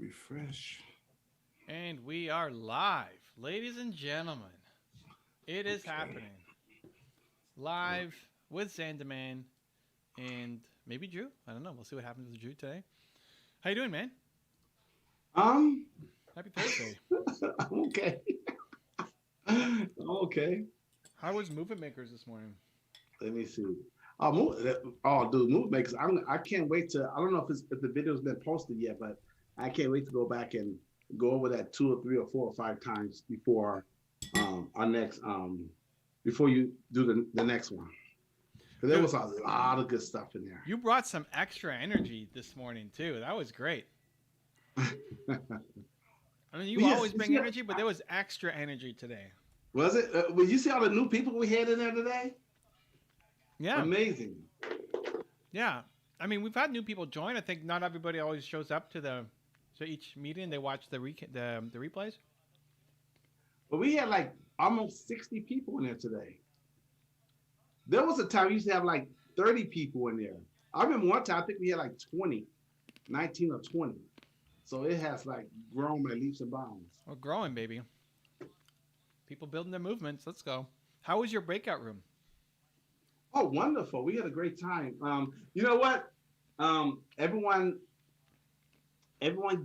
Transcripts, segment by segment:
Refresh. And we are live, ladies and gentlemen. It is Okay. happening. Live with Zandaman and maybe Drew. I don't know. We'll see what happens with Drew today. How you doing, man? Um, Happy Thursday. I'm okay. I'm okay. How was Movement Makers this morning? Let me see. Dude, movie makers. I can't wait to. I don't know if the video's been posted yet, but I can't wait to go back and go over that two or three or four or five times before our next before you do the next one. Because there Dude, was a lot of good stuff in you brought some extra energy this morning, too. That was great. there. I mean, you Yes, always bring energy, but there was extra energy today. was it? Well, you see all the new people we had in there today? Yeah, Amazing. yeah. I mean, we've had new people join. I think not everybody always shows up to each meeting. They watch the replays. But we had like almost 60 people in there today. There was a time we used to have like 30 people in there. I remember one time I think we had like 20, 19 or 20. So it has like grown by leaps and bounds. We're growing, baby. People building their movements. Let's go. How was your breakout room? Oh, wonderful. We had a great time. You know what? Everyone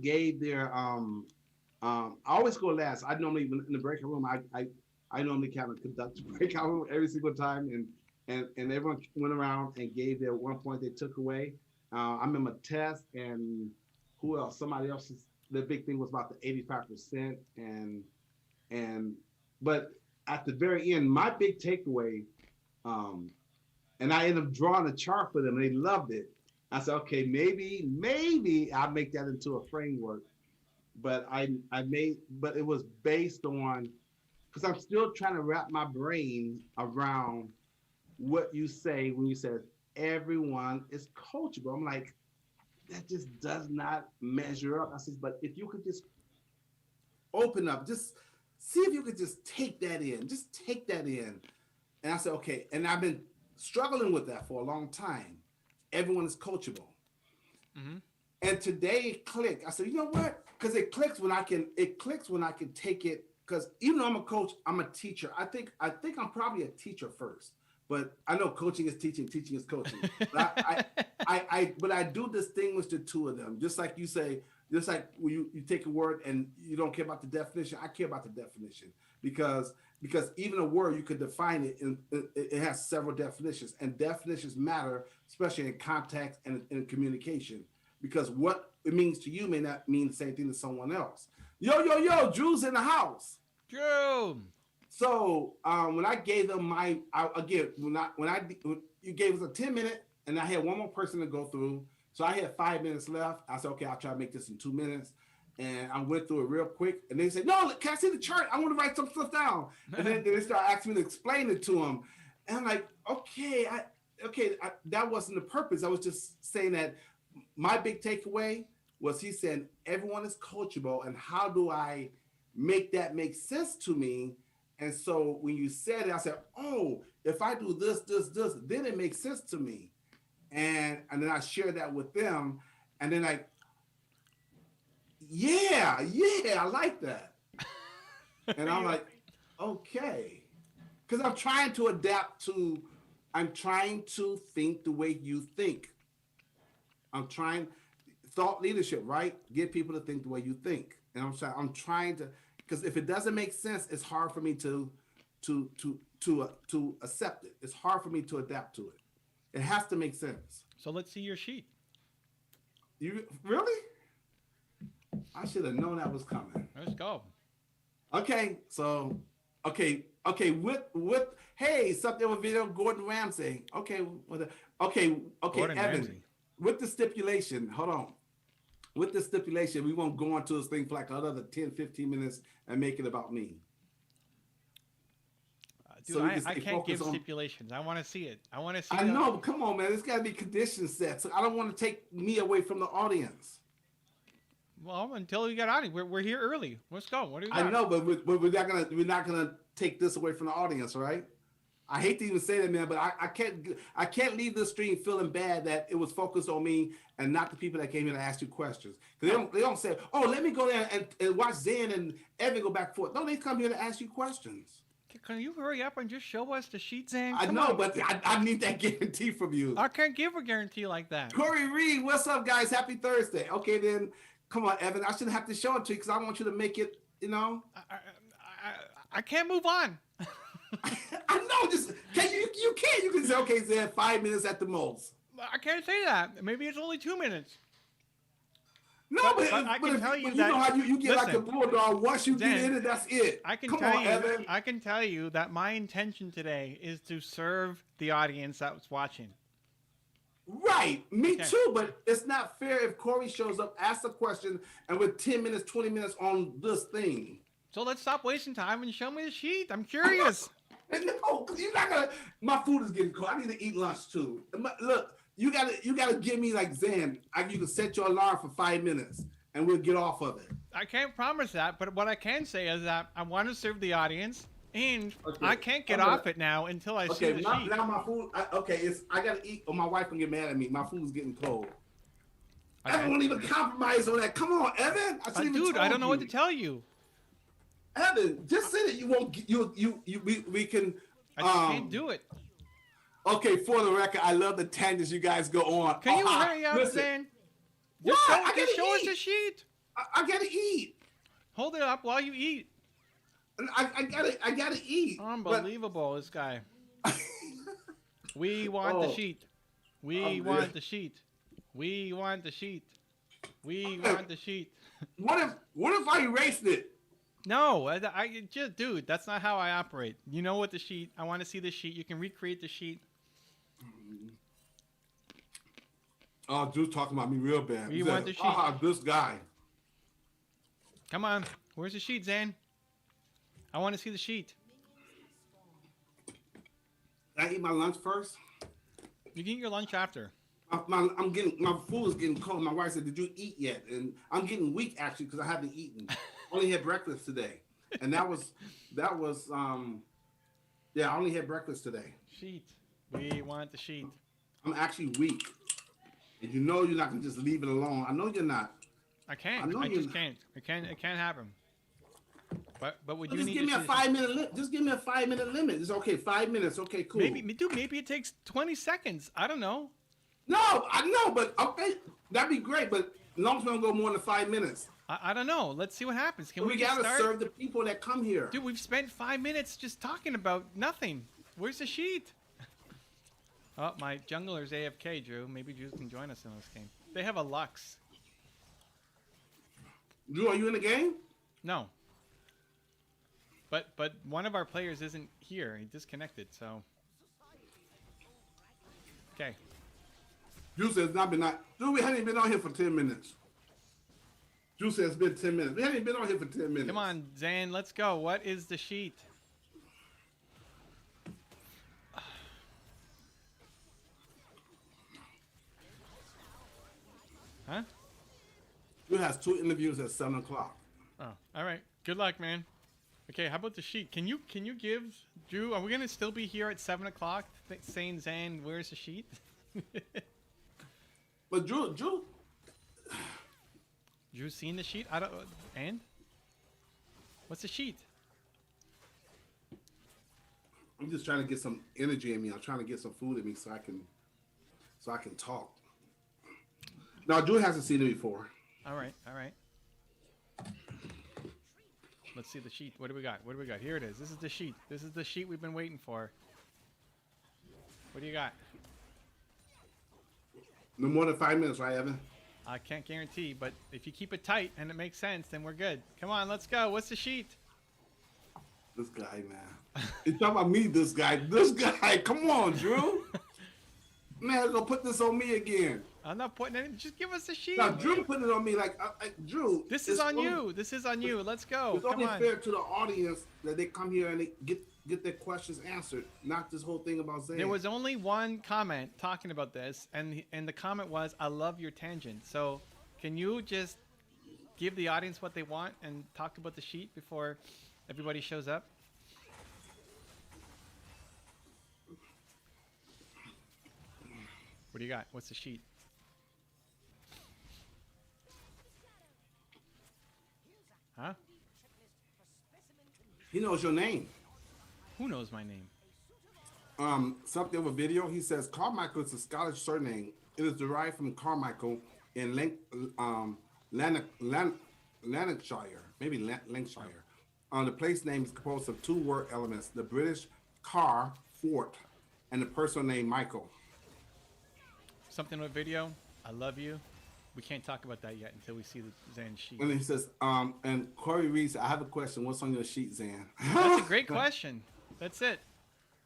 gave their I always go last. I normally in the breakout room I normally kind of conduct the breakout room every single time and everyone went around and gave their one point they took away. I remember Tess and who else? Somebody else's. The big thing was about the 85% and but at the very end, my big takeaway, um, and I ended up drawing a chart for them, and they loved it. I said, okay, maybe I'll make that into a framework. But but it was based on because I'm still trying to wrap my brain around what you say when you said everyone is coachable. I'm like, that just does not measure up. I said, but if you could just open up, just see if you could just take that in, just take that in. And I said, okay. And I've been struggling with that for a long time. Everyone is coachable. Mm-hmm. And today it clicked. I said, you know what? Because it clicks when I can take it. Because even though I'm a coach, I'm a teacher. I think I'm probably a teacher first. But I know coaching is teaching, teaching is coaching. But but I do distinguish the two of them. Just like you say, just like when you take a word and you don't care about the definition, I care about the definition because even a word you could define it and it has several definitions and definitions matter, especially in context and in communication because what it means to you may not mean the same thing to someone else. Yo, Drew's in the house. Drew. So when I gave them again when you gave us a 10-minute and I had one more person to go through, so I had 5 minutes left. I said, okay, I'll try to make this in 2 minutes. And I went through it real quick. And they said, no, can I see the chart? I want to write some stuff down. And then they started asking me to explain it to them. And I'm like, okay, that wasn't the purpose. I was just saying that my big takeaway was he said, everyone is coachable. And how do I make that make sense to me? And so when you said it, I said, oh, if I do this, then it makes sense to me. And then I shared that with them. And then yeah, I like that. And I'm like, okay. Because I'm trying to think the way you think. I'm trying, thought leadership, right? Get people to think the way you think. And I'm trying to, because if it doesn't make sense, it's hard for me to accept it. It's hard for me to adapt to it. It has to make sense. So let's see your sheet. You really? I should have known that was coming. Let's go. Okay, so with hey, something with video Gordon Ramsay. Okay, Gordon Evan. Ramsay. With the stipulation, hold on. With the stipulation, we won't go into this thing for like another 10, 15 minutes and make it about me. Dude, I can't give stipulations. I want to see it. I want to see I know, but come on, man. There's got to be conditions set. So I don't want to take me away from the audience. Well, until we get out of here. We're here early. Let's go. What do you got? I know, but we're not gonna take this away from the audience, right? I hate to even say that, man, but I can't leave this stream feeling bad that it was focused on me and not the people that came here to ask you questions. Because they don't say, oh, let me go there and watch Zen and Evan go back and forth. No, they come here to ask you questions. Can you hurry up and just show us the sheet, Zan? I know, but I need that guarantee from you. I can't give a guarantee like that. Corey Reed, what's up, guys? Happy Thursday. Okay, then, come on, Evan. I shouldn't have to show it to you because I want you to make it, you know. I can't move on. I know. Just you can't. You can say, okay, Zan, 5 minutes at the most. I can't say that. Maybe it's only 2 minutes. No, but I can tell you that. You know how you get like a bulldog. Once you get in it, that's it. I can tell you that my intention today is to serve the audience that's watching. Right, me too. But it's not fair if Corey shows up, asks a question, and with 10 minutes, 20 minutes on this thing. So let's stop wasting time and show me the sheet. I'm curious. No, because you're not gonna. My food is getting cold. I need to eat lunch too. Look. You gotta give me like Zen. You can set your alarm for 5 minutes, and we'll get off of it. I can't promise that, but what I can say is that I want to serve the audience, and I can't get off it now until I see the sheet. Now my food. I gotta eat, or my wife can get mad at me. My food's getting cold. Okay. Evan won't even compromise on that. Come on, Evan. Dude, I don't know what to tell you. Evan, just say that you won't. We can. I just can't do it. Okay, for the record, I love the tangents you guys go on. Can you hurry up, Zan? Just show us the sheet. I gotta eat. Hold it up while you eat. I gotta eat. Unbelievable, this guy. We want the sheet. We want the sheet. We want the sheet. We want the sheet. What if I erased it? No, I just, dude, that's not how I operate. You know what the sheet? I want to see the sheet. You can recreate the sheet. Oh, Drew's talking about me real bad. You want the sheet? This guy. Come on. Where's the sheet, Zan? I want to see the sheet. Can I eat my lunch first? You can eat your lunch after. My food is getting cold. My wife said, "Did you eat yet?" And I'm getting weak actually because I haven't eaten. Only had breakfast today, and I only had breakfast today. Sheet. We want the sheet. I'm actually weak, and you know you're not gonna just leave it alone. I know you're not. I can't. I just can't. It can't happen. But would you just give me a 5 minute Just give me a 5 minute limit. It's okay. 5 minutes. Okay, cool. Maybe it takes 20 seconds. I don't know. No, I know, but okay, that'd be great. But as long as we don't go more than 5 minutes. I don't know. Let's see what happens. We gotta serve the people that come here. Dude, we've spent 5 minutes just talking about nothing. Where's the sheet? Oh, my jungler's AFK, Drew. Maybe Drew can join us in this game. They have a Lux. Drew, are you in the game? No. But one of our players isn't here. He disconnected, so. Okay. Drew says Drew, we haven't been on here for 10 minutes. Drew says it's been 10 minutes. We haven't been on here for 10 minutes. Come on, Zan, let's go. What is the sheet? Huh? Drew has 2 interviews at 7 o'clock. Oh, all right. Good luck, man. Okay, how about the sheet? Can you give Drew? Are we gonna still be here at 7 o'clock saying, Zan, where's the sheet? But Drew's seen the sheet? I don't. And what's the sheet? I'm just trying to get some energy in me. I'm trying to get some food in me so I can talk. Now Drew hasn't seen it before. All right. Let's see the sheet. What do we got? Here it is. This is the sheet. This is the sheet we've been waiting for. What do you got? No more than 5 minutes, right, Evan? I can't guarantee, but if you keep it tight and it makes sense, then we're good. Come on, let's go. What's the sheet? This guy, man. He's talking about me, this guy. This guy. Come on, Drew. Man, gonna put this on me again. I'm not putting it in. Just give us the sheet. Now, Drew put it on me like Drew. This is on you. This is on you. Let's go. It's only fair to the audience that they come here and they get their questions answered, not this whole thing about Zan. There was only one comment talking about this, and the comment was, "I love your tangent." So, can you just give the audience what they want and talk about the sheet before everybody shows up? What do you got? What's the sheet? Huh? He knows your name. Who knows my name? Something of a video. He says Carmichael is a Scottish surname. It is derived from Carmichael in Lanarkshire, maybe Lancashire. The place name is composed of two word elements: the British car, fort, and the personal name Michael. Something with video. I love you. We can't talk about that yet until we see the Zan sheet. And he says, and Corey reads, I have a question. What's on your sheet, Zan? That's a great question. That's it.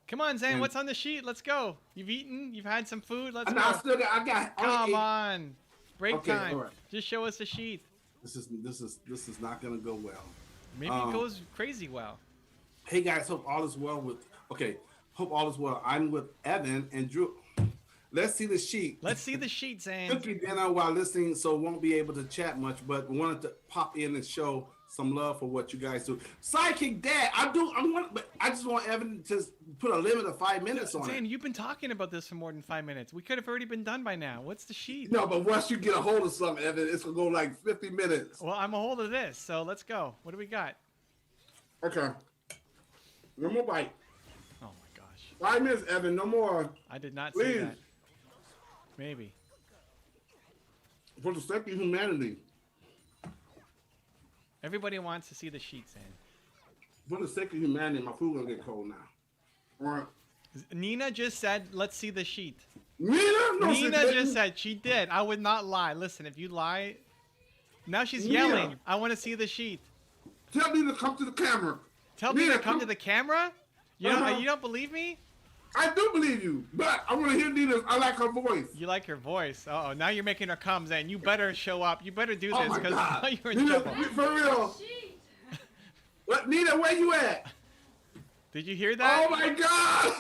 Come on, Zan. And What's on the sheet? Let's go. You've eaten. You've had some food. Let's go. I got. Come on. Break Okay, time. all right. Just show us the sheet. This is not gonna go well. Maybe it goes crazy well. Hey guys, hope all is well with. Okay, hope all is well. I'm with Evan and Drew. Let's see the sheet. Let's see the sheet, Zan. Cookie dinner while listening, so won't be able to chat much, but wanted to pop in and show some love for what you guys do. Sidekick Dad, I just want Evan to put a limit of 5 minutes on Zan, it. you've been talking about this for more than 5 minutes. We could have already been done by now. What's the sheet? No, but once you get a hold of something, Evan, it's gonna go like 50 minutes. Well, I'm a hold of this, so let's go. What do we got? Okay. No more bite. Oh my gosh. 5 minutes, Evan. No more. I did not Please. say that. Maybe. For the sake of humanity. Everybody wants to see the sheet, Zan. For the sake of humanity, my food gonna get cold now. All right. Nina just said, let's see the sheet. Nina? No, she Nina didn't. just said she did. I would not lie. Listen, if you lie, now she's Nina. yelling. I want to see the sheet. Tell Nina to come to the camera. Tell me Nina, to come to the camera? You Uh-huh. you don't believe me? I do believe you, but I want to hear Nina. I like her voice. You like her voice. Uh oh, now you're making her come, Zan. You better show up. You better do Oh this my because God. you're in Nina, trouble. for real. What, Nina, where you at? Did you hear that? Oh my God.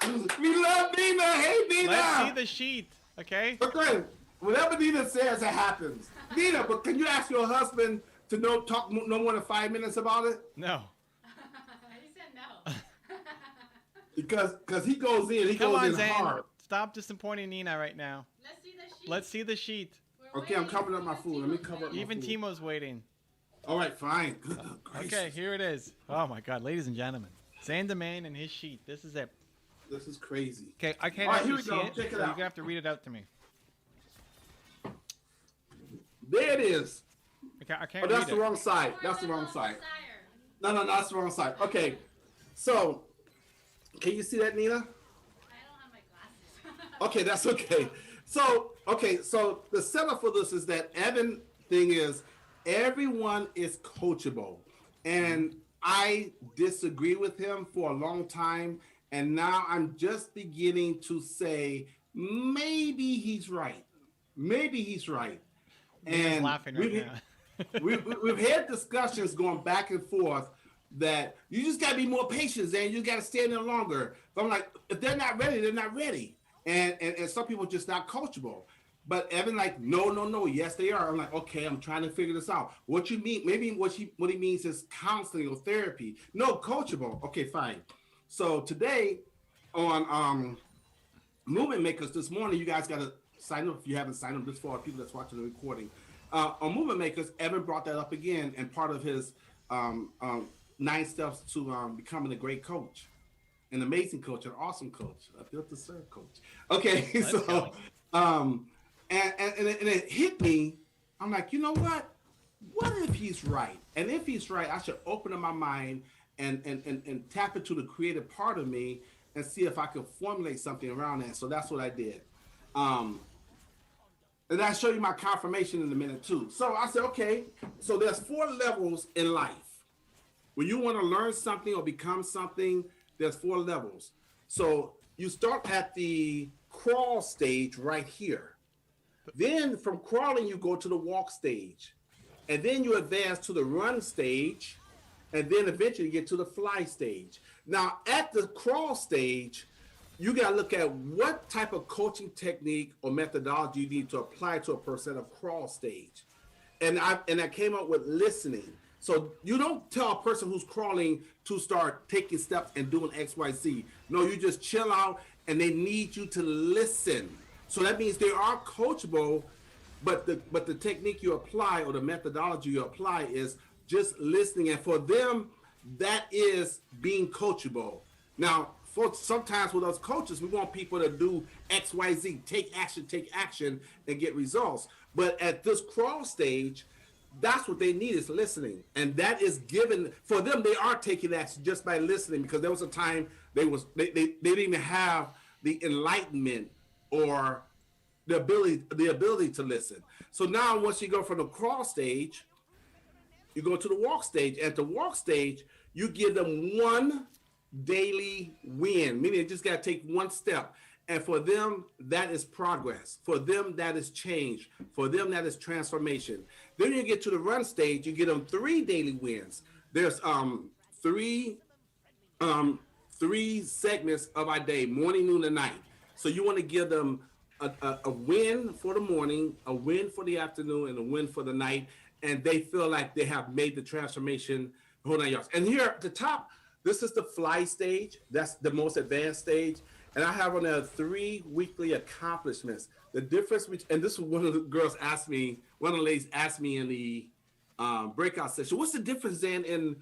Nina! We love Nina. Hey, Nina. Let's see the sheet, okay? Okay, whatever Nina says, it happens. Nina, but can you ask your husband to talk no more than 5 minutes about it? No. He said no. Because he goes in, he Come goes on, in Zan. hard. Stop disappointing Nina right now. Let's see the sheet. Let's see the sheet. We're Okay, I'm waiting. covering up my food. Let me cover up my Even food. Teemo's waiting. All right, fine. Good gracious. Okay, here it is. Oh my God, ladies and gentlemen. Zan Domain and his sheet. This is it. This is crazy. Okay, I can't All right, actually here we see go. it. Check it so you're out. gonna have to read it out to me. There it is. I can't Oh, that's read the it. wrong side. For That's the the wrong most side. desire. No, that's the wrong side. Okay, so can you see that, Nina? I don't have my glasses. Okay, that's okay. So the setup for this is that Evan thing is everyone is coachable, and I disagree with him for a long time, and now I'm just beginning to say maybe he's right. Maybe he's right. Nina's And laughing right we've- now. we've had discussions going back and forth that you just got to be more patient, and you got to stay in there longer. So I'm like, if they're not ready, they're not ready. And some people just not coachable. But Evan like, no, yes they are. I'm like, okay, I'm trying to figure this out. What you mean? Maybe what he means is counseling or therapy. No, coachable. Okay, fine. So today on Movement Makers this morning, you guys got to sign up if you haven't signed up. This for people that's watching the recording. On Movement Makers, Evan brought that up again, and part of his 9 steps to becoming a great coach, an amazing coach, an awesome coach, a built to serve coach. Okay, Let's so go. and it hit me. I'm like, you know what? What if he's right? And if he's right, I should open up my mind and tap into the creative part of me and see if I can formulate something around that. So that's what I did. And I'll show you my confirmation in a minute too. So I said, okay, so there's 4 levels in life. When you want to learn something or become something, there's 4 levels. So you start at the crawl stage right here. Then from crawling, you go to the walk stage. And then you advance to the run stage. And then eventually you get to the fly stage. Now at the crawl stage, you got to look at what type of coaching technique or methodology you need to apply to a person at a crawl stage. And I came up with listening. So you don't tell a person who's crawling to start taking steps and doing X, Y, Z. No, you just chill out, and they need you to listen. So that means they are coachable, but the technique you apply or the methodology you apply is just listening. And for them, that is being coachable. Now, for sometimes with us coaches, we want people to do X, Y, Z, take action, and get results. But at this crawl stage, that's what they need is listening, and that is given for them. They are taking action just by listening, because there was a time they didn't even have the enlightenment or the ability to listen. So now once you go from the crawl stage, you go to the walk stage. At the walk stage, you give them one daily win, meaning they just got to take one step. And for them, that is progress. For them, that is change. For them, that is transformation. Then you get to the run stage, you get them 3 daily wins. There's three segments of our day, morning, noon, and night. So you want to give them a win for the morning, a win for the afternoon, and a win for the night. And they feel like they have made the transformation the whole 9 yards. And here at the top, this is the fly stage. That's the most advanced stage. And I have on there 3 weekly accomplishments. The difference, and this is one of the girls asked me, one of the ladies asked me in the breakout session, what's the difference then in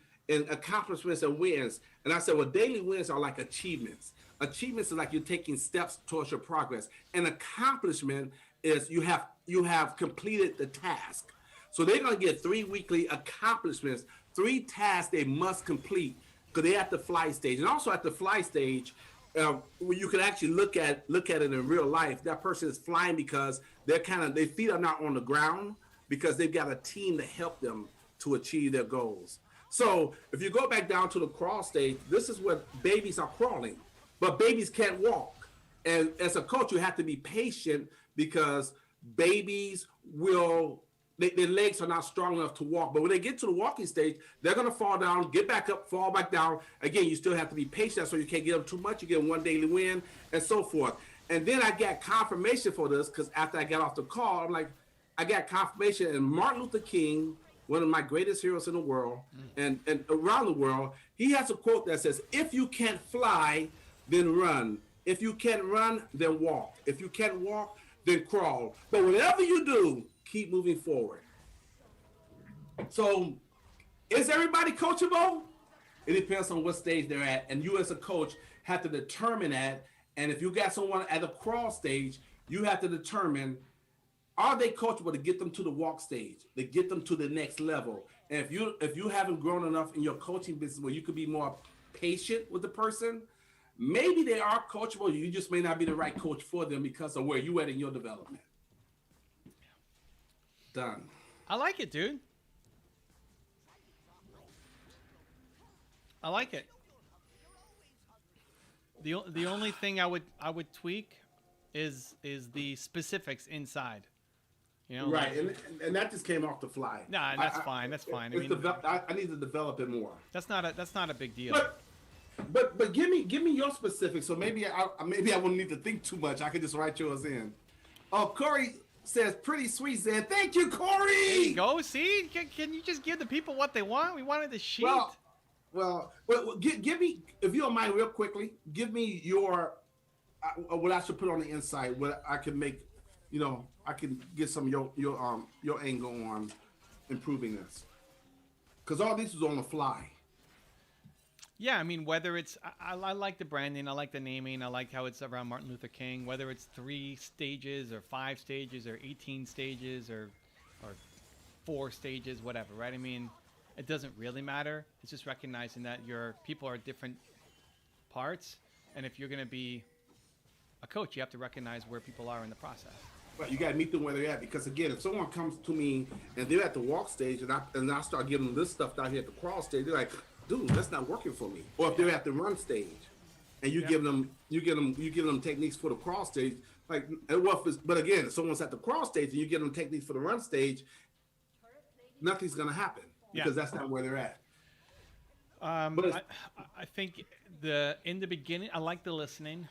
accomplishments and wins? And I said, well, daily wins are like achievements. Achievements are like you're taking steps towards your progress. An accomplishment is you have completed the task. So they're going to get 3 weekly accomplishments, 3 tasks they must complete, because they're at the fly stage. And also at the fly stage, where you can actually look at it in real life. That person is flying because their feet are not on the ground, because they've got a team to help them to achieve their goals. So if you go back down to the crawl stage, this is where babies are crawling, but babies can't walk. And as a coach, you have to be patient, because babies their legs are not strong enough to walk. But when they get to the walking stage, they're going to fall down, get back up, fall back down. Again, you still have to be patient, so you can't get them too much. You get them 1 daily win, and so forth. And then I got confirmation for this, because after I got off the call, I got confirmation. And Martin Luther King, one of my greatest heroes in the world and around the world, he has a quote that says, if you can't fly, then run. If you can't run, then walk. If you can't walk, then crawl. But whatever you do, keep moving forward. So, is everybody coachable? It depends on what stage they're at, and you as a coach have to determine that. And if you got someone at a crawl stage, you have to determine, are they coachable to get them to the walk stage, to get them to the next level? And if you haven't grown enough in your coaching business where you could be more patient with the person, maybe they are coachable. You just may not be the right coach for them because of where you at in your development. Done. I like it, dude. I like it. The only thing I would tweak is the specifics inside. You know, right, and that just came off the fly. Nah, that's fine. That's fine. I need to develop it more. That's not a big deal. But give me your specifics. So maybe I wouldn't need to think too much. I could just write yours in. Oh, Corey says, pretty sweet, said, thank you, Corey. There you go. See, can you just give the people what they want? We wanted the sheet. Well, give me, if you don't mind, real quickly, give me your what I should put on the inside. What I can make, I can get some of your angle on improving this, because all this is on the fly. Yeah, I mean, whether it's I like the branding, I like the naming, I like how it's around Martin Luther King. Whether it's 3 stages or 5 stages or 18 stages or 4 stages, whatever, right? I mean, it doesn't really matter. It's just recognizing that your people are different parts, and if you're going to be a coach, you have to recognize where people are in the process. Right, you got to meet them where they're at, because again, if someone comes to me and they're at the walk stage and I start giving them this stuff down here at the crawl stage, they're like, dude, that's not working for me. Or if they're at the run stage and you give them techniques for the crawl stage, but again, if someone's at the crawl stage and you give them techniques for the run stage, nothing's going to happen, because that's not where they're at. I think in the beginning, I like the listening.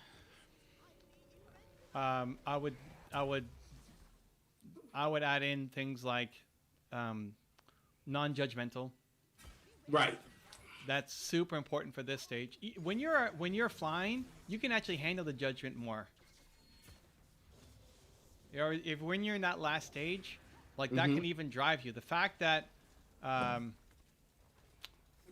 I would add in things like non-judgmental. Right. That's super important for this stage. When you're flying, you can actually handle the judgment more. Or if when you're in that last stage, like that Mhm. can even drive you. The fact that, um,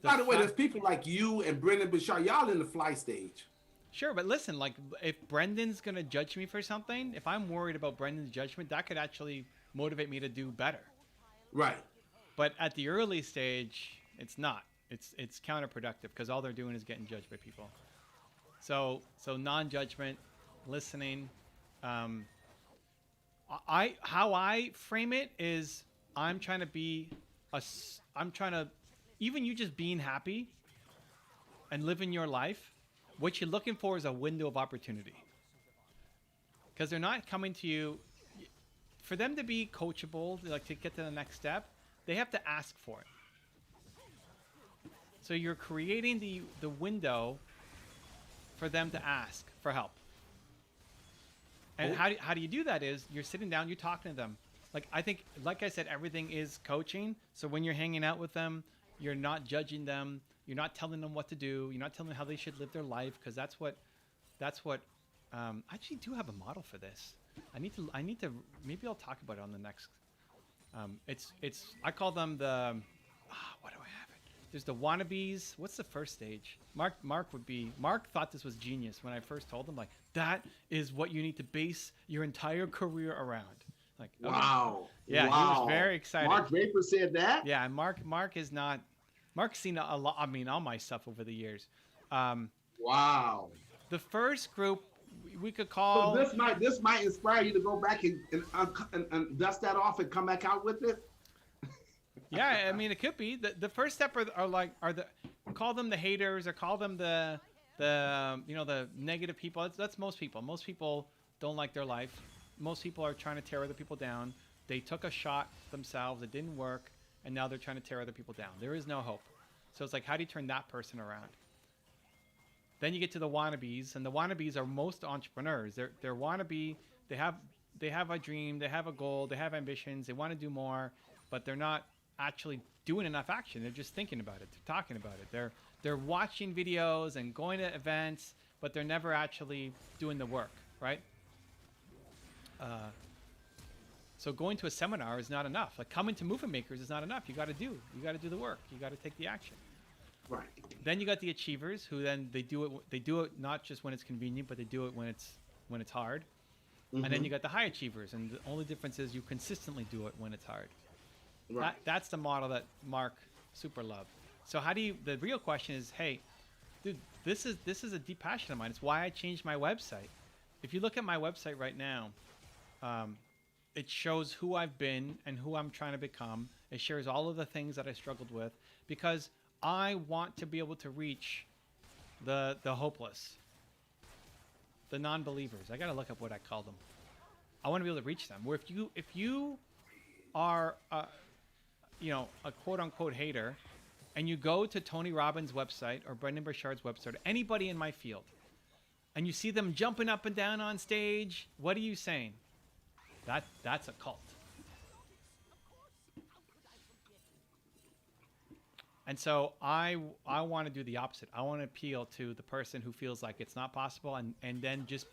By the way, there's people like you and Brendan Bouchard. Y'all in the fly stage. sure, but listen, like if Brendan's gonna judge me for something, if I'm worried about Brendan's judgment, that could actually motivate me to do better. Right. But at the early stage, it's not. It's counterproductive because all they're doing is getting judged by people. So non-judgment, listening. How I frame it is I'm trying to even you just being happy and living your life. What you're looking for is a window of opportunity because they're not coming to you. For them to be coachable, like to get to the next step, they have to ask for it. So you're creating the window for them to ask for help. And how do you do that is you're sitting down, you're talking to them. Like I think, like I said, everything is coaching. So when you're hanging out with them, you're not judging them. You're not telling them what to do. You're not telling them how they should live their life because that's what. I actually do have a model for this. I need to. Maybe I'll talk about it on the next. I call them the. What do I have it? There's the wannabes. What's the first stage? Mark thought this was genius when I first told him like that is what you need to base your entire career around. Like okay. Wow. Yeah, wow. He was very excited. Mark Draper said that? Yeah, and Mark is not. Mark's seen a lot. I mean, all my stuff over the years. Wow. The first group we could call. So this might inspire you to go back and dust that off and come back out with it. Yeah, I mean, it could be the first step are the call them the haters or call them the the negative people. That's most people. Most people don't like their life. Most people are trying to tear other people down. They took a shot themselves. It didn't work. And now they're trying to tear other people down. There is no hope. So it's like, how do you turn that person around? Then you get to the wannabes, and the wannabes are most entrepreneurs. They're wannabe. They have a dream. They have a goal. They have ambitions. They want to do more, but they're not actually doing enough action. They're just thinking about it. They're talking about it. They're watching videos and going to events, but they're never actually doing the work, right? So going to a seminar is not enough. Like coming to Movement Makers is not enough. You got to do the work. You got to take the action. Right. Then you got the achievers who then they do it not just when it's convenient, but they do it when it's hard. Mm-hmm. And then you got the high achievers, and the only difference is you consistently do it when it's hard. Right. That's the model that Mark super loved. So the real question is, hey, dude, this is a deep passion of mine. It's why I changed my website. If you look at my website right now, it shows who I've been and who I'm trying to become. It shares all of the things that I struggled with because I want to be able to reach the hopeless, the non-believers. I got to look up what I call them. I want to be able to reach them. Where if you are a quote unquote hater, and you go to Tony Robbins' website or Brendan Burchard's website, or anybody in my field, and you see them jumping up and down on stage, what are you saying? That's a cult. And so I want to do the opposite. I want to appeal to the person who feels like it's not possible and then just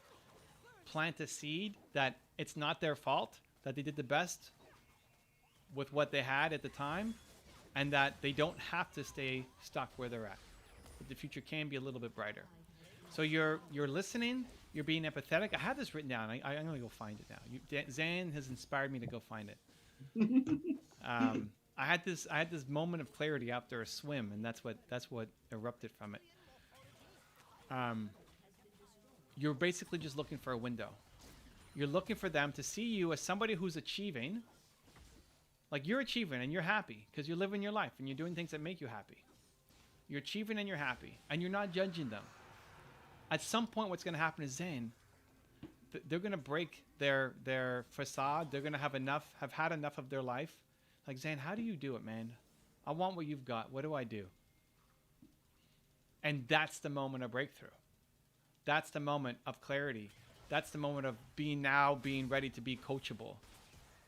plant a seed that it's not their fault, that they did the best with what they had at the time, and that they don't have to stay stuck where they're at. But the future can be a little bit brighter. So you're listening, you're being empathetic. I have this written down. I'm going to go find it now. Zan has inspired me to go find it. I had this moment of clarity after a swim, and that's what erupted from it. You're basically just looking for a window. You're looking for them to see you as somebody who's achieving. Like you're achieving and you're happy because you're living your life and you're doing things that make you happy. You're achieving and you're happy, and you're not judging them. At some point, what's going to happen is Zane, they're going to break their facade. They're going to have had enough of their life. Like, Zane, how do you do it, man? I want what you've got. What do I do? And that's the moment of breakthrough. That's the moment of clarity. That's the moment of being ready to be coachable.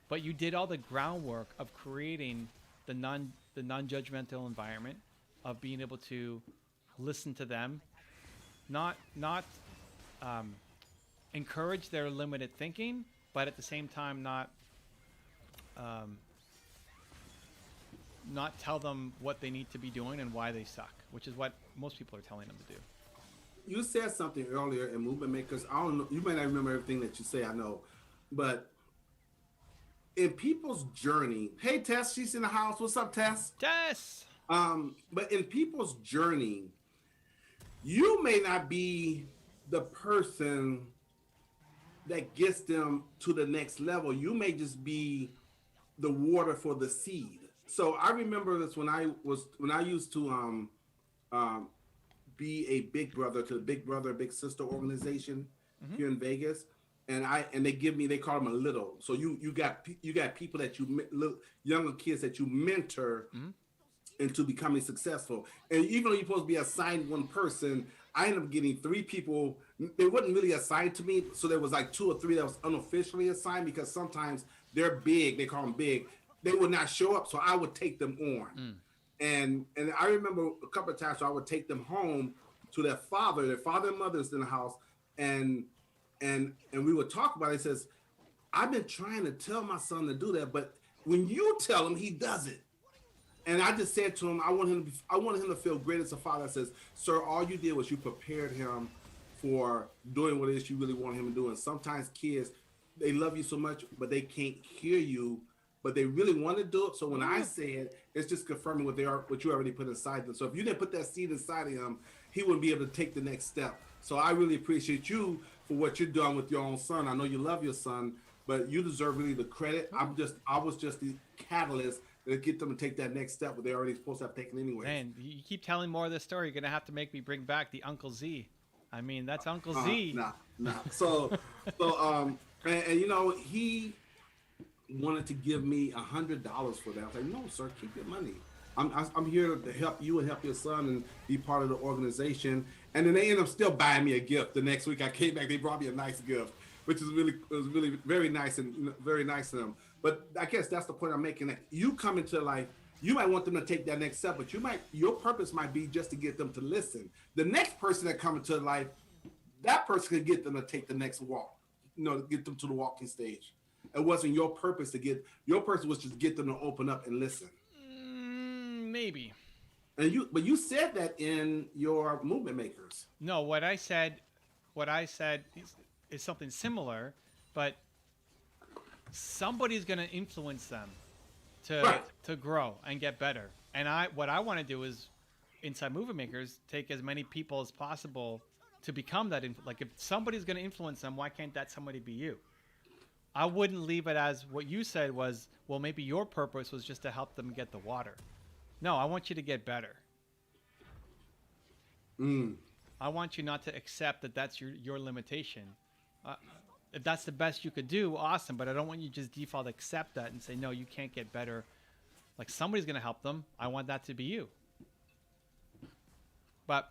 But you did all the groundwork of creating the non-judgmental environment. of being able to listen to them, not encourage their limited thinking, but at the same time not tell them what they need to be doing and why they suck, which is what most people are telling them to do. You said something earlier in Movement Makers. I don't know. You may not remember everything that you say. I know, but in people's journey. Hey, Tess, she's in the house. What's up, Tess? Tess. But in people's journey, you may not be the person that gets them to the next level. You may just be the water for the seed. So I remember this when I used to be a big brother to the Big Brother Big Sister organization here in Vegas, and they call them a little. So you got people that younger kids that you mentor into becoming successful. And even though you're supposed to be assigned one person, I ended up getting 3 people. They wasn't really assigned to me, so there was like 2 or 3 that was unofficially assigned, because sometimes they're big. They call them big. They would not show up, so I would take them on. And I remember a couple of times, so I would take them home to their father and mother's in the house, and we would talk about it. He says, I've been trying to tell my son to do that, but when you tell him, he does it. And I just said to him, I wanted him to feel great as a father. I says, sir, all you did was you prepared him for doing what it is you really want him to do. And sometimes kids, they love you so much, but they can't hear you, but they really want to do it. So when I say it, it's just confirming what you already put inside them. So if you didn't put that seed inside of him, he wouldn't be able to take the next step. So I really appreciate you for what you're doing with your own son. I know you love your son, but you deserve really the credit. I was just the catalyst to get them to take that next step, but they're already supposed to have taken anyway. Man, you keep telling more of this story. You're gonna have to make me bring back the Uncle Z. I mean, that's Uncle Z. Nah. So and you know, he wanted to give me $100 for that. I was like, no, sir, keep your money. I'm here to help you and help your son and be part of the organization. And then they ended up still buying me a gift. The next week I came back, they brought me a nice gift, which was really very nice and very nice of them. But I guess that's the point I'm making. That you come into life, you might want them to take that next step, but your purpose might be just to get them to listen. The next person that comes into life, that person can get them to take the next walk, get them to the walking stage. It wasn't your purpose your purpose was just get them to open up and listen. Maybe. But you said that in your Movement Makers. No, what I said is something similar, but somebody's going to influence them to grow and get better. And what I want to do is, inside Movement Makers, take as many people as possible to become that. Like, if somebody's going to influence them, why can't that somebody be you? I wouldn't leave it as what you said was, well, maybe your purpose was just to help them get the water. No, I want you to get better. I want you not to accept that that's your limitation. If that's the best you could do, awesome. But I don't want you to just default accept that and say, no, you can't get better. Like, somebody's going to help them. I want that to be you. But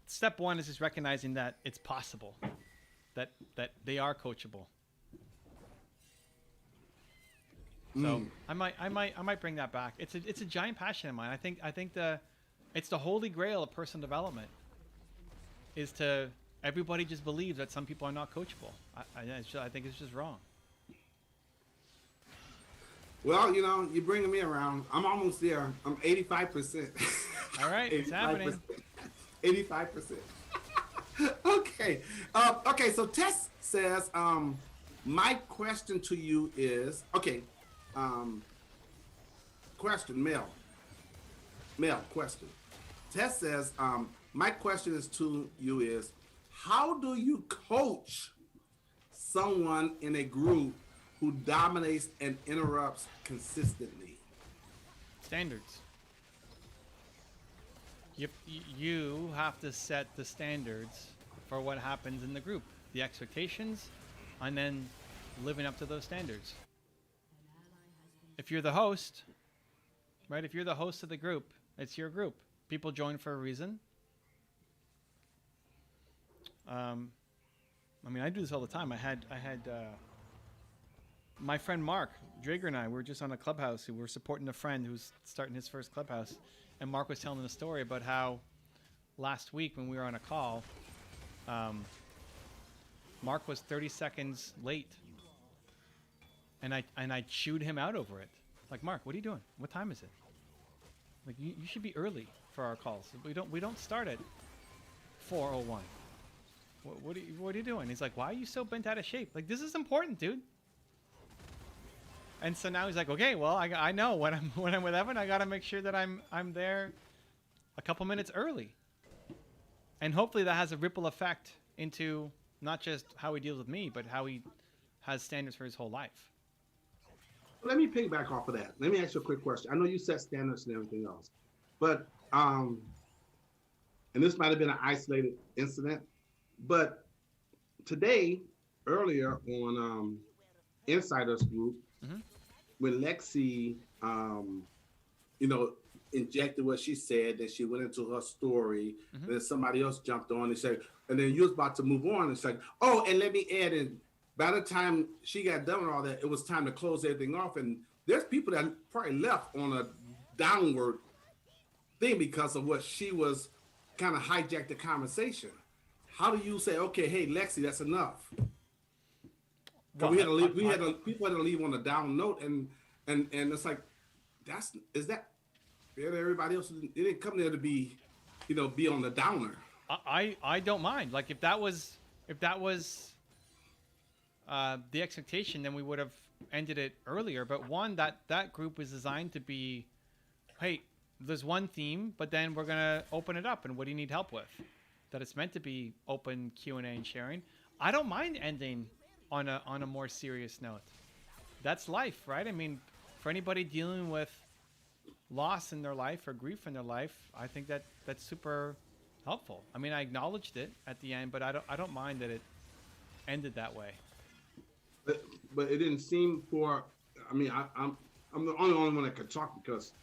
step 1 is just recognizing that it's possible, that they are coachable. So I might bring that back. It's a giant passion of mine. I think it's the holy grail of personal development. Is to everybody just believes that some people are not coachable. I think it's just wrong. Well, you're bringing me around. I'm almost there. I'm 85%. All right, it's happening. 85%. Okay. Okay. So Tess says, my question to you is, okay. Question, Mel, question. Tess says, my question is to you is, how do you coach someone in a group who dominates and interrupts consistently? Standards. You have to set the standards for what happens in the group, the expectations, and then living up to those standards. If you're the host, right? If you're the host of the group, it's your group. People join for a reason. I do this all the time. I had my friend Mark Drager and I were just on a clubhouse. We were supporting a friend who's starting his first clubhouse, and Mark was telling the story about how last week when we were on a call, Mark was 30 seconds late, and I chewed him out over it. Like, Mark, what are you doing? What time is it? Like, you should be early for our calls. We don't start at 4:01. What are you doing? He's like, why are you so bent out of shape? Like, this is important, dude. And so now he's like, okay, well, I know when I'm with Evan, I got to make sure that I'm there a couple minutes early. And hopefully that has a ripple effect into not just how he deals with me, but how he has standards for his whole life. Let me piggyback off of that. Let me ask you a quick question. I know you set standards and everything else, but and this might have been an isolated incident, but today, earlier on Insiders Group, when Lexi, injected what she said, then she went into her story, and then somebody else jumped on and said, and then you was about to move on. It's like, oh, and let me add in, by the time she got done with all that, it was time to close everything off. And there's people that probably left on a downward thing because of what she was kind of hijacked the conversation. How do you say, okay, hey, Lexi, that's enough? Well, people had to leave on a down note, and it's like, everybody else, it didn't come there to be, be on the downer. I don't mind. Like, if that was the expectation, then we would have ended it earlier. But one, that group was designed to be, hey, there's one theme, but then we're gonna open it up, and what do you need help with? That it's meant to be open Q&A and sharing. I don't mind ending on a more serious note. That's life, right? I mean, for anybody dealing with loss in their life or grief in their life, I think that's super helpful. I mean, I acknowledged it at the end, but I don't mind that it ended that way. But it didn't seem for. I mean, I'm the only one that could talk because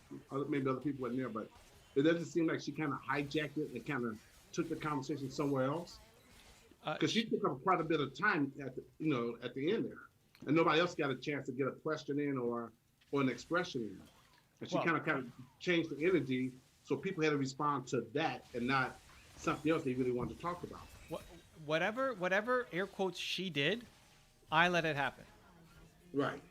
maybe other people weren't there, but it doesn't seem like she kind of hijacked it and kind of took the conversation somewhere else. Because she took up quite a bit of time at the end there, and nobody else got a chance to get a question in or an expression in, and she kind of changed the energy, so people had to respond to that and not something else they really wanted to talk about. Whatever air quotes she did, I let it happen. Right.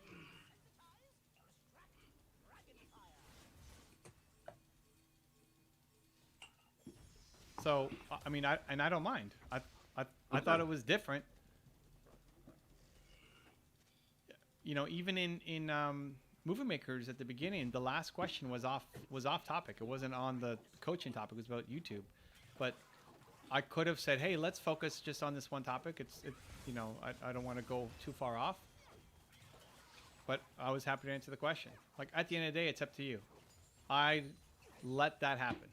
So I mean, I don't mind. I thought it was different. Even in Movie Makers at the beginning, the last question was off topic. It wasn't on the coaching topic. It was about YouTube. But I could have said, hey, let's focus just on this one topic. I don't want to go too far off. But I was happy to answer the question. Like, at the end of the day, it's up to you. I let that happen.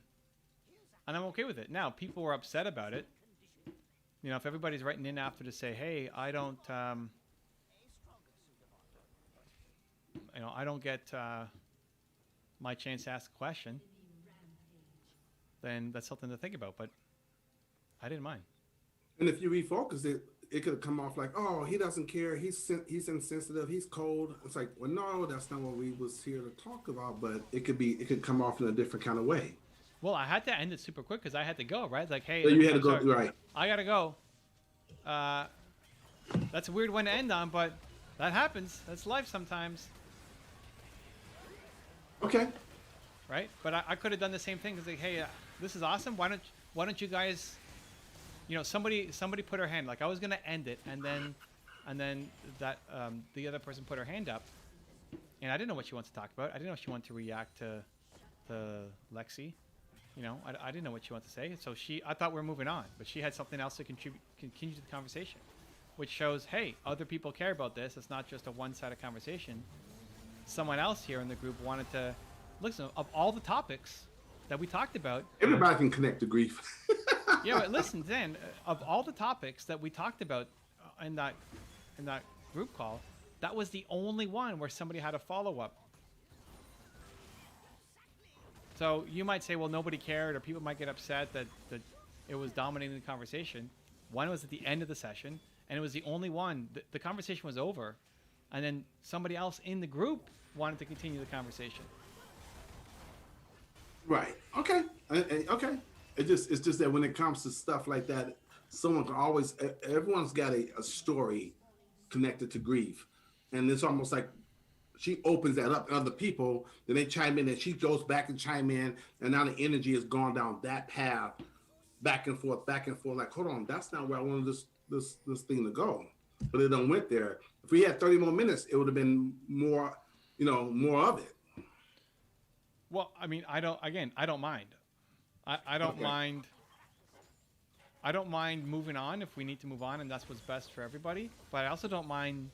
And I'm okay with it. Now, people were upset about it. If everybody's writing in after to say, hey, I don't get my chance to ask a question, then that's something to think about. But I didn't mind. And if you refocus it, it could come off like, oh, he doesn't care. He's insensitive. He's cold. It's like, well, no, that's not what we was here to talk about. But it could come off in a different kind of way. Well, I had to end it super quick because I had to go, right? Like, hey, so you had to go, right? I gotta go. That's a weird one to end on, but that happens. That's life sometimes. Okay. Right? But I could have done the same thing. It's like, hey, this is awesome. Why don't you guys, somebody put her hand. Like, I was gonna end it, and then that the other person put her hand up, and I didn't know what she wanted to talk about. I didn't know if she wanted to react to Lexi. I didn't know what she wanted to say. So I thought we were moving on, but she had something else to continue the conversation, which shows, hey, other people care about this. It's not just a one-sided conversation. Someone else here in the group wanted to listen. Of all the topics that we talked about, everybody can connect to grief. Yeah, but listen, Dan, of all the topics that we talked about in that group call, that was the only one where somebody had a follow-up. So you might say, well, nobody cared, or people might get upset that it was dominating the conversation. One was at the end of the session, and it was the only one. The conversation was over, and then somebody else in the group wanted to continue the conversation. Right. Okay. Okay. It's just that when it comes to stuff like that, someone can always everyone's got a story connected to grief, and it's almost like she opens that up to other people, then they chime in, and she goes back and chime in, and now the energy has gone down that path, back and forth, back and forth. Like, hold on, that's not where I wanted this thing to go, but it done went there. If we had 30 more minutes, it would have been more, more of it. Well, I mean, I don't mind. I don't Okay. mind. I don't mind moving on if we need to move on, and that's what's best for everybody. But I also don't mind.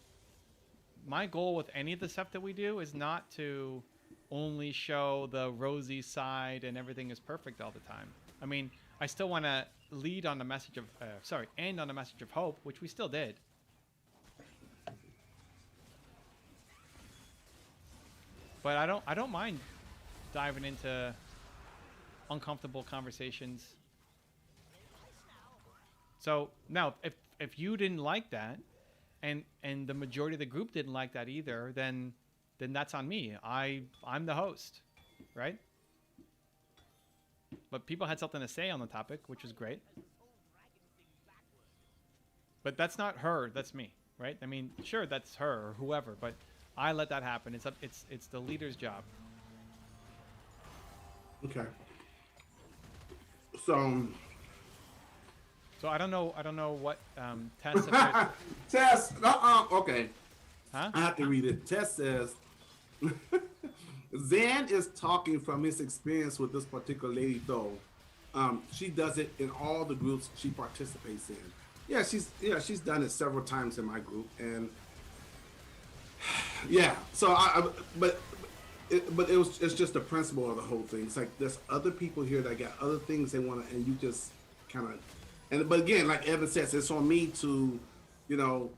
My goal with any of the stuff that we do is not to only show the rosy side and everything is perfect all the time. I mean, I still want to lead on the message of, end on the message of hope, which we still did. But I don't mind diving into uncomfortable conversations. So now, if you didn't like that, and the majority of the group didn't like that either, then that's on me. I'm the host, right? But people had something to say on the topic, which was great. But that's not her. That's me, right? I mean, sure, that's her or whoever, but I let that happen. It's the leader's job. Okay. So So I don't know what Tess. Huh? Tess, okay. I have to read it. Tess says, Zan is talking from his experience with this particular lady, though. She does it in all the groups she participates in. She's done it several times in my group, and yeah. So it's just the principle of the whole thing. It's like there's other people here that got other things they want to, and you just kind of. But again, like Evan says, it's on me to, to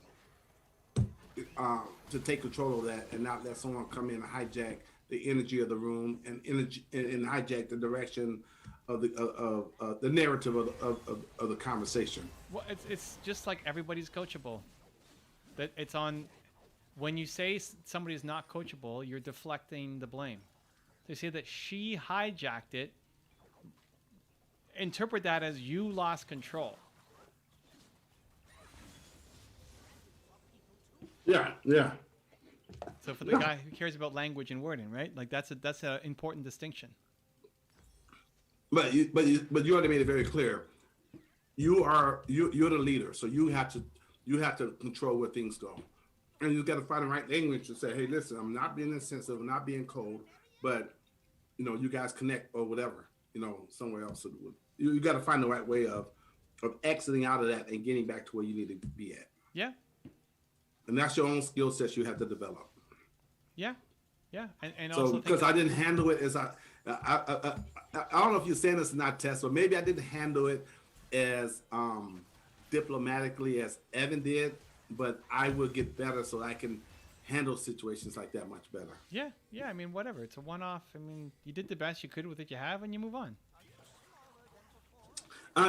take control of that and not let someone come in and hijack the energy of the room and hijack the direction of the narrative of the conversation. Well, it's just like everybody's coachable. That it's on. When you say somebody's not coachable, you're deflecting the blame. They say that she hijacked it. Interpret that as you lost control. Yeah. So for the guy who cares about language and wording, right? Like that's an important distinction. But you already made it very clear. You're the leader, so you have to control where things go, and you got to find the right language to say, hey, listen, I'm not being insensitive, I'm not being cold, but you guys connect or whatever, somewhere else. You got to find the right way of exiting out of that and getting back to where you need to be at. Yeah. And that's your own skill sets you have to develop. Yeah. And so also because I didn't handle it as I don't know if you're saying this is not Tess, but maybe I didn't handle it as diplomatically as Evan did, but I will get better so I can handle situations like that much better. Yeah. I mean, whatever. It's a one-off. I mean, you did the best you could with what you have, and you move on.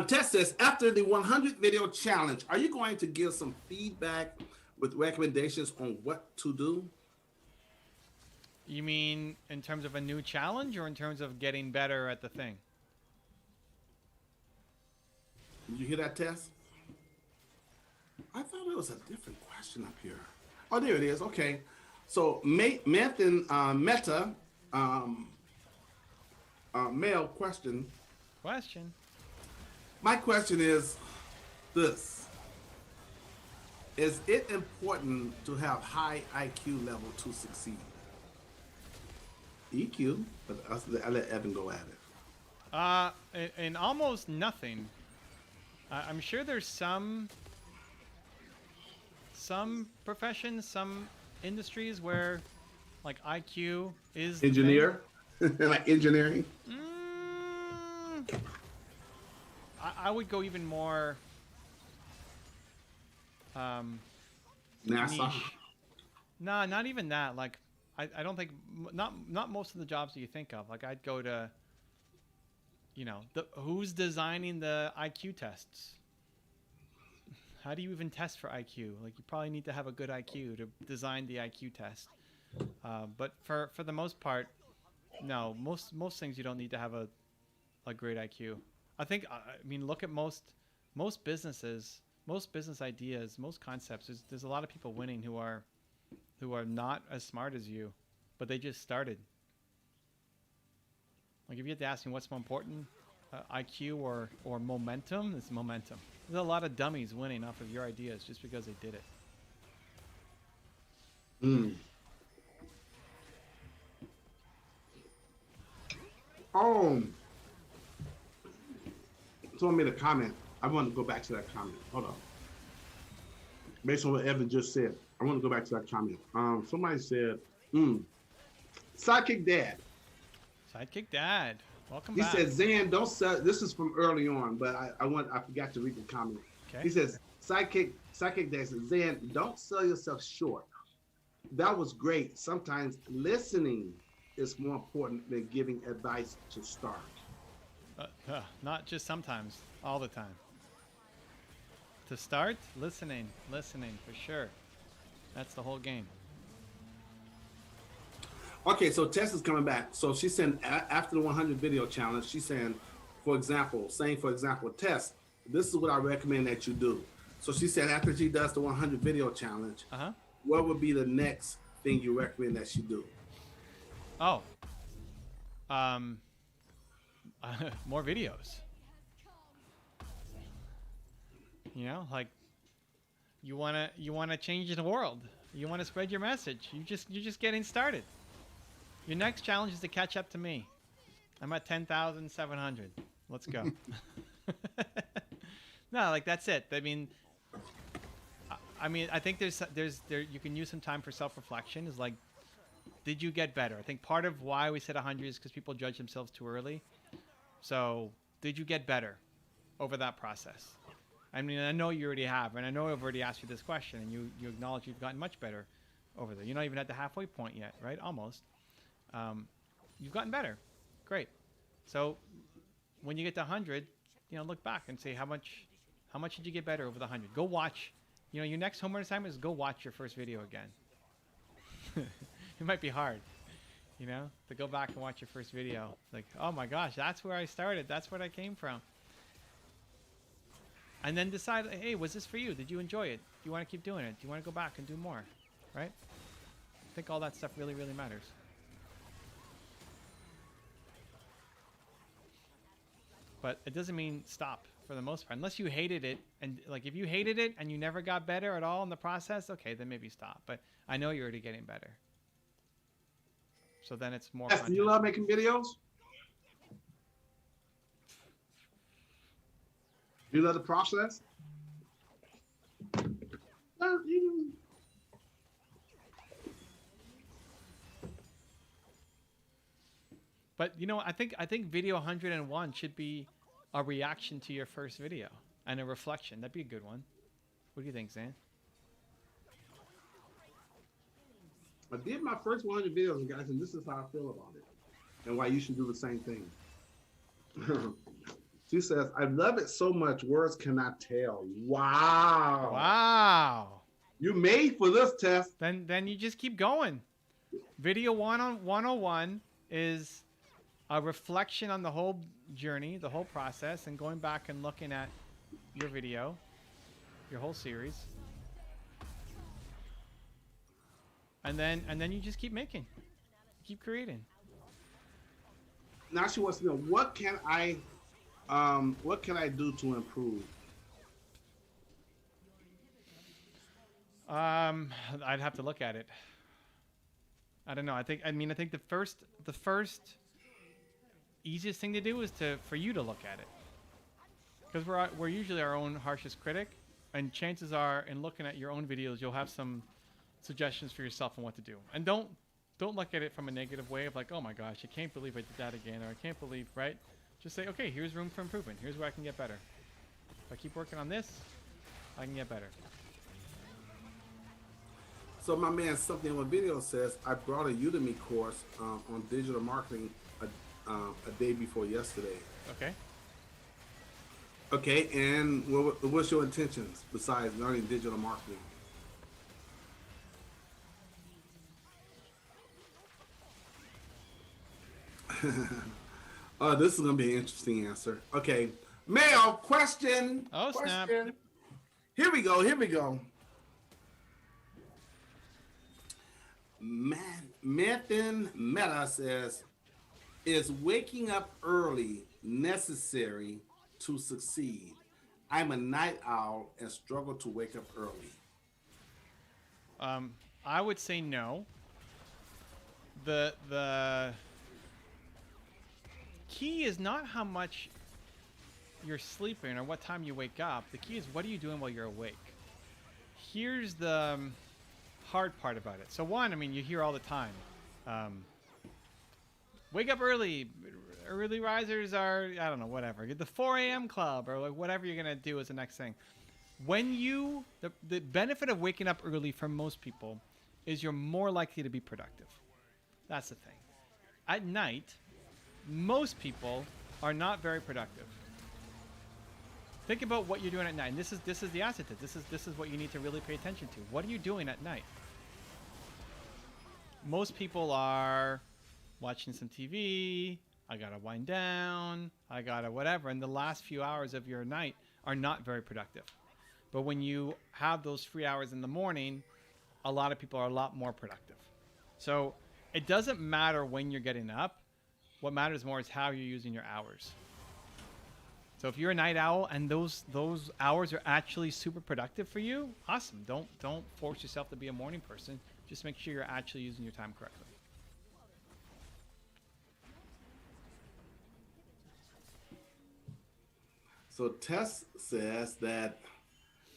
Tess says, after the 100 video challenge, are you going to give some feedback with recommendations on what to do? You mean in terms of a new challenge or in terms of getting better at the thing? Did you hear that, Tess? I thought it was a different question up here. Oh, there it is. Okay. So, Meta, male question. My question is this. Is it important to have high IQ level to succeed? EQ, but I let Evan go at it. In almost nothing. I'm sure there's some professions, some industries where like IQ is engineer, like engineering. I would go even more NASA. niche. Nah, not even that. Like I don't think not most of the jobs that you think of. Like I'd go to who's designing the IQ tests? How do you even test for IQ? Like you probably need to have a good IQ to design the IQ test. But for the most part, No, most things you don't need to have a great IQ. I think I mean look at most businesses, most business ideas, most concepts. There's a lot of people winning who are not as smart as you, but they just started. Like if you had to ask me what's more important, IQ or momentum, it's momentum. There's a lot of dummies winning off of your ideas just because they did it. Mm. Someone made a comment. I want to go back to that comment. Hold on. Based on what Evan just said, I want to go back to that comment. Somebody said, Sidekick Dad. Sidekick Dad, welcome He back. said, Zan, don't sell. This is from early on, but I forgot to read the comment. Okay. He says, Sidekick Dad says, Zan, don't sell yourself short. That was great. Sometimes listening is more important than giving advice to start. Not just sometimes, all the time. To start, listening for sure. That's the whole game. Okay, so Tess is coming back. So she's saying after the 100 video challenge, she's saying, for example, Tess, this is what I recommend that you do. So she said after she does the 100 video challenge, what would be the next thing you recommend that she do? Oh, more videos. You know, like you wanna change the world. You wanna spread your message. You're just getting started. Your next challenge is to catch up to me. I'm at 10,700. Let's go. No, like that's it. I mean, I think there's you can use some time for self-reflection. Is like, did you get better? I think part of why we said 100 is because people judge themselves too early. So, did you get better over that process? I mean, I know you already have, and I know I've already asked you this question, and you acknowledge you've gotten much better over there. You're not even at the halfway point yet, right? Almost. You've gotten better. Great. So, when you get to 100, look back and say how much did you get better over the 100? Go watch. Your next homework assignment is go watch your first video again. It might be hard, to go back and watch your first video. Like, oh my gosh, that's where I started. That's where I came from. And then decide, hey, was this for you? Did you enjoy it? Do you want to keep doing it? Do you want to go back and do more? Right? I think all that stuff really, really matters. But it doesn't mean stop for the most part. Unless you hated it. And like if you hated it and you never got better at all in the process, okay, then maybe stop. But I know you're already getting better. So then it's more Yes, do you love making videos? Do you love the process? But I think video 101 should be a reaction to your first video and a reflection. That'd be a good one. What do you think, Zan? I did my first 100 videos, guys, and this is how I feel about it, and why you should do the same thing. She says, "I love it so much, words cannot tell." Wow! Wow! You made for this test. Then you just keep going. Video 101 is a reflection on the whole journey, the whole process, and going back and looking at your video, your whole series. And then you just keep making, keep creating. Now she wants to know what can I do to improve? I'd have to look at it. I don't know. I think the first easiest thing to do is for you to look at it, because we're usually our own harshest critic, and chances are in looking at your own videos you'll have some suggestions for yourself on what to do. And don't look at it from a negative way of like, oh my gosh, I can't believe I did that again, or I can't believe, right? Just say, okay, here's room for improvement. Here's where I can get better. If I keep working on this, I can get better. So my man, Something on Video says, I brought a Udemy course on digital marketing a day before yesterday. Okay. Okay, and what's your intentions besides learning digital marketing? Oh, this is gonna be an interesting answer. Okay, Mel, question. Oh, snap. Question. Here we go. Here we go. Methan Meta says, "Is waking up early necessary to succeed? I'm a night owl and struggle to wake up early." I would say no. The key is not how much you're sleeping or what time you wake up. The key is what are you doing while you're awake. Here's the hard part about it. So one, I mean, you hear all the time, wake up early. Early risers are, I don't know, whatever. The 4 a.m. club or like whatever you're going to do is the next thing. When you, the benefit of waking up early for most people is you're more likely to be productive. That's the thing. At night, most people are not very productive. Think about what you're doing at night. And this is the asset. This is what you need to really pay attention to. What are you doing at night? Most people are watching some TV. I gotta wind down. I gotta whatever. And the last few hours of your night are not very productive. But when you have those 3 hours in the morning, a lot of people are a lot more productive. So it doesn't matter when you're getting up. What matters more is how you're using your hours. So if you're a night owl and those hours are actually super productive for you, awesome. Don't force yourself to be a morning person. Just make sure you're actually using your time correctly. So Tess says that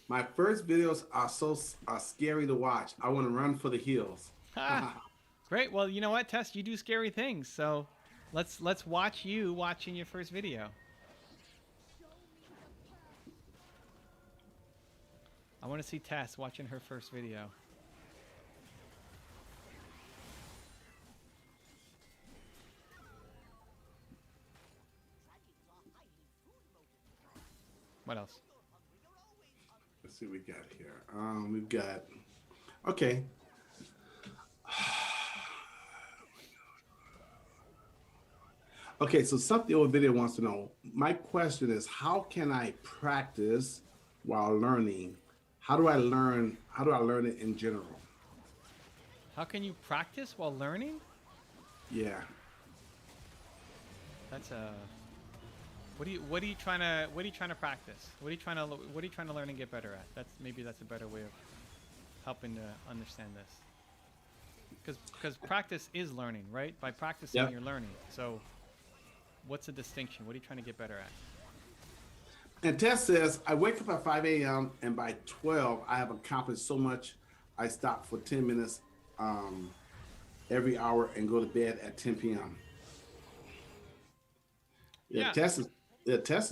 my first videos are scary to watch. I want to run for the hills. Great. Well, you know what, Tess, you do scary things. So let's watch you watching your first video. I want to see Tess watching her first video. What else? Let's see what we got here. We've got, okay. Okay, so something over video wants to know. My question is, how can I practice while learning? How do I learn it in general? How can you practice while learning? Yeah. That's a. What are you trying to practice? What are you trying to learn and get better at? Maybe that's a better way of helping to understand this. Because practice is learning, right? By practicing, Yep. You're learning. So, what's the distinction? What are you trying to get better at? And Tess says, I wake up at 5 a.m. and by 12, I have accomplished so much. I stop for 10 minutes every hour and go to bed at 10 p.m. Yeah. Tess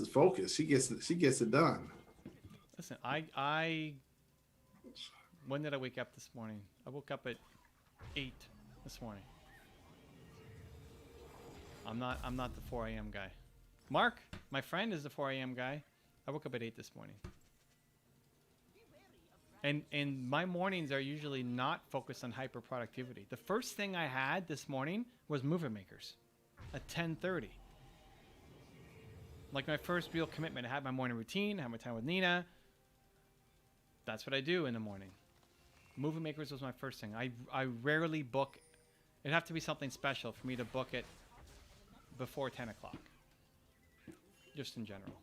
is focused. She gets it done. Listen, when did I wake up this morning? I woke up at 8 this morning. I'm not the 4 a.m. guy. Mark, my friend, is the 4 a.m. guy. I woke up at 8 this morning. And my mornings are usually not focused on hyper productivity. The first thing I had this morning was movement makers at 10:30. Like my first real commitment. I had my morning routine, I had my time with Nina. That's what I do in the morning. Movie Makers was my first thing. I rarely book. It'd have to be something special for me to book it before 10 o'clock. Just in general.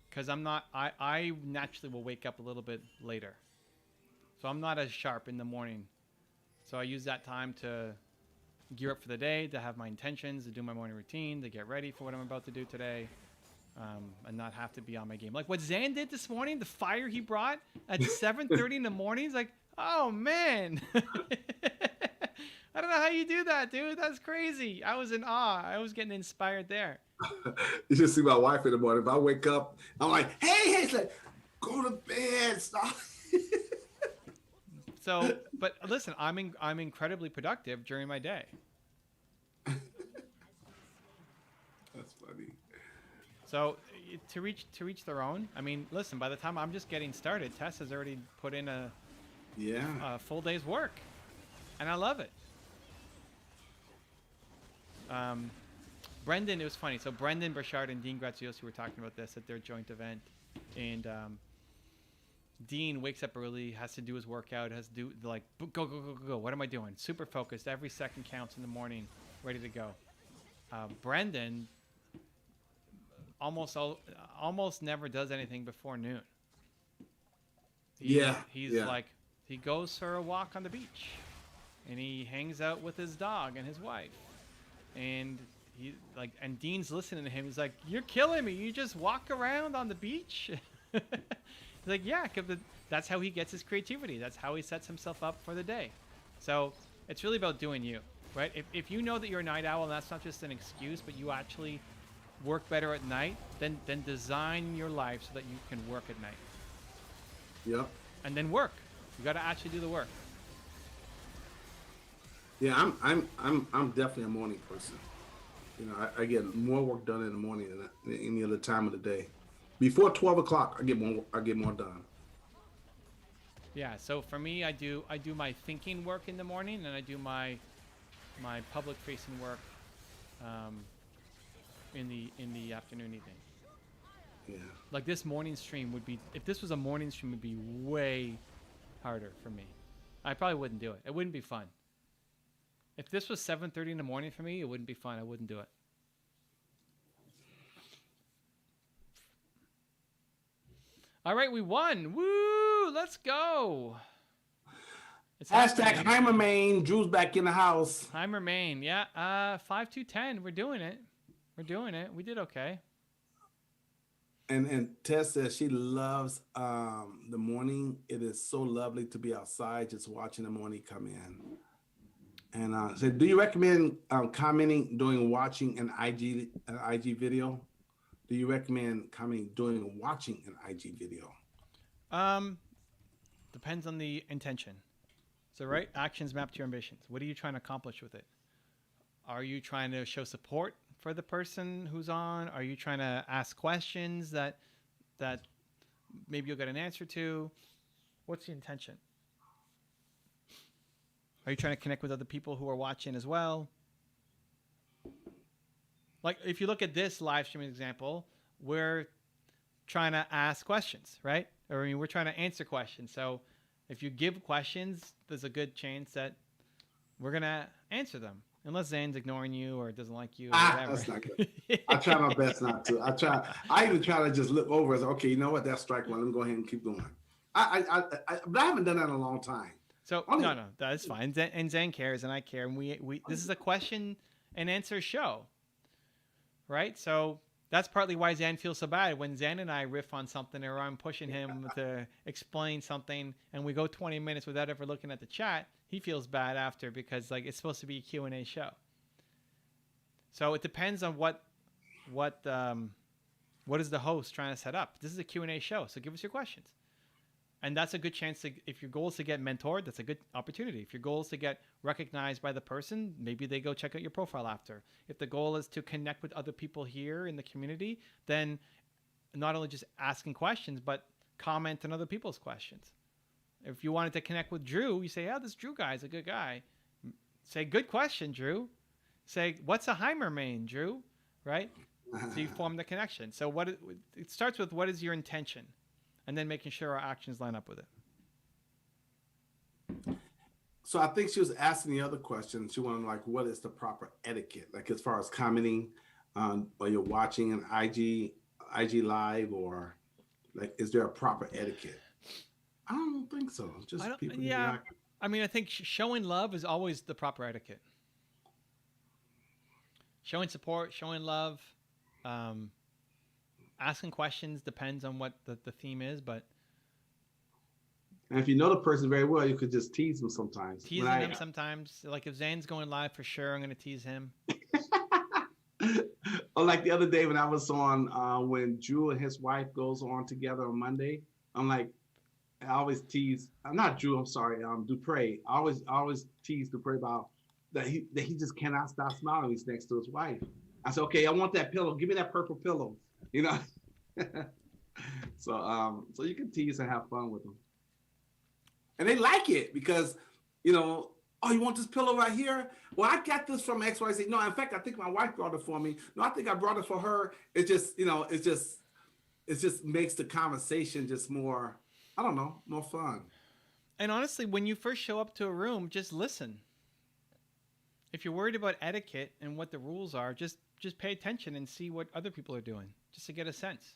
Because I naturally will wake up a little bit later. So I'm not as sharp in the morning. So I use that time to gear up for the day, to have my intentions, to do my morning routine, to get ready for what I'm about to do today, and not have to be on my game. Like what Zan did this morning, the fire he brought at 7:30 in the morning. He's like, oh man. I don't know how you do that, dude. That's crazy. I was in awe. I was getting inspired there. You should see my wife in the morning. If I wake up, I'm like, hey, it's like, go to bed, stop. So, but listen, I'm incredibly productive during my day. That's funny. So to reach their own. I mean, listen, by the time I'm just getting started, Tess has already put in a full day's work, and I love it. Brendan, it was funny. So Brendan Burchard and Dean Graziosi were talking about this at their joint event, and Dean wakes up early, has to do his workout, has to do like go. What am I doing? Super focused. Every second counts in the morning, ready to go. Brendan almost never does anything before noon. He's like, he goes for a walk on the beach, and he hangs out with his dog and his wife, and and Dean's listening to him. He's like, "You're killing me. You just walk around on the beach." He's like, "Yeah, because that's how he gets his creativity. That's how he sets himself up for the day." So it's really about doing you, right? If you know that you're a night owl and that's not just an excuse, but you actually work better at night, then design your life so that you can work at night. Yeah. And then work. You got to actually do the work. Yeah, I'm definitely a morning person. You know, I get more work done in the morning than any other time of the day. Before 12 o'clock, I get more done. Yeah. So for me, I do my thinking work in the morning, and I do my public facing work in the afternoon, evening. Yeah. Like this morning stream would be, if this was a morning stream, would be way harder for me. I probably wouldn't do it. It wouldn't be fun. If this was 7:30 in the morning for me, it wouldn't be fun. I wouldn't do it. All right, we won. Woo! Let's go. It's Hashtag happening. Heimermain. Drew's back in the house. Heimermain. Yeah. 5-2-10. We're doing it. We did okay. And Tess says she loves the morning. It is so lovely to be outside just watching the morning come in. And said, do you recommend commenting during watching an IG video? Do you recommend commenting during watching an IG video? Depends on the intention. So, right, actions map to your ambitions. What are you trying to accomplish with it? Are you trying to show support for the person who's on? Are you trying to ask questions that maybe you'll get an answer to? What's the intention? Are you trying to connect with other people who are watching as well? Like if you look at this live streaming example, we're trying to ask questions, right? Or I mean, we're trying to answer questions. So if you give questions, there's a good chance that we're going to answer them. Unless Zan's ignoring you or doesn't like you or whatever. That's not good. I try my best not to. I even try to just look over and say, okay, you know what? That's strike one. Let me go ahead and keep going. But I haven't done that in a long time. So no, that's fine. And Zan cares and I care. And we this is a question and answer show, right? So that's partly why Zan feels so bad when Zan and I riff on something or I'm pushing him to explain something and we go 20 minutes without ever looking at the chat. He feels bad after because like it's supposed to be a Q&A show. So it depends on what is the host trying to set up. This is a Q&A show, so give us your questions. And that's a good chance to, if your goal is to get mentored, that's a good opportunity. If your goal is to get recognized by the person, maybe they go check out your profile after. If the goal is to connect with other people here in the community, then not only just asking questions, but comment on other people's questions. If you wanted to connect with Drew, you say, yeah, this Drew guy is a good guy. Say, good question, Drew. Say, what's a Heimermain, Drew? Right? So you form the connection. So it starts with what is your intention? And then making sure our actions line up with it. So I think she was asking the other question. She wanted like, what is the proper etiquette? Like as far as commenting while you're watching an IG live or like, is there a proper etiquette? I don't think so. Just people. Yeah. I mean, I think showing love is always the proper etiquette. Showing support, showing love, asking questions depends on what the theme is, but. And if you know the person very well, you could just tease them sometimes. Teasing them sometimes. Like if Zane's going live for sure, I'm going to tease him. Or like the other day when I was on, when Drew and his wife goes on together on Monday, I'm like, I always tease, not Drew, I'm sorry, Dupre. I always tease Dupre about that he just cannot stop smiling when he's next to his wife. I said, okay, I want that pillow. Give me that purple pillow. You know? So you can tease and have fun with them. And they like it because, you know, Oh, you want this pillow right here? Well, I got this from XYZ. No, in fact, I think my wife brought it for me. No, I think I brought it for her. It just, it just makes the conversation just more, I don't know, more fun. And honestly, when you first show up to a room, just listen. If you're worried about etiquette and what the rules are, just pay attention and see what other people are doing, just to get a sense.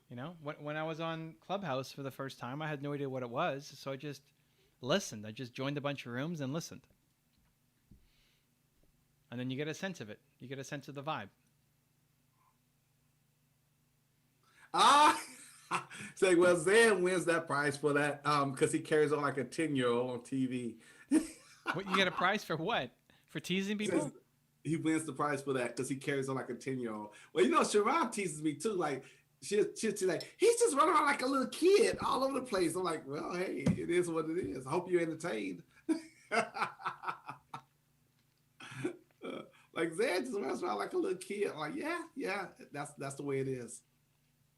You know, when I was on Clubhouse for the first time, I had no idea what it was, so I just listened. I just joined a bunch of rooms and listened. And then you get a sense of it. You get a sense of the vibe. Ah, say, well, Zan wins that prize for that because he carries on like a 10-year-old on TV. What, you get a prize for what? For teasing people? He wins the prize for that because he carries on like a 10-year-old. Well, you know, Sharon teases me too. Like, she's like, he's just running around like a little kid all over the place. I'm like, well, hey, it is what it is. I hope you're entertained. Like, Zan just runs around like a little kid. I'm like, yeah, that's the way it is.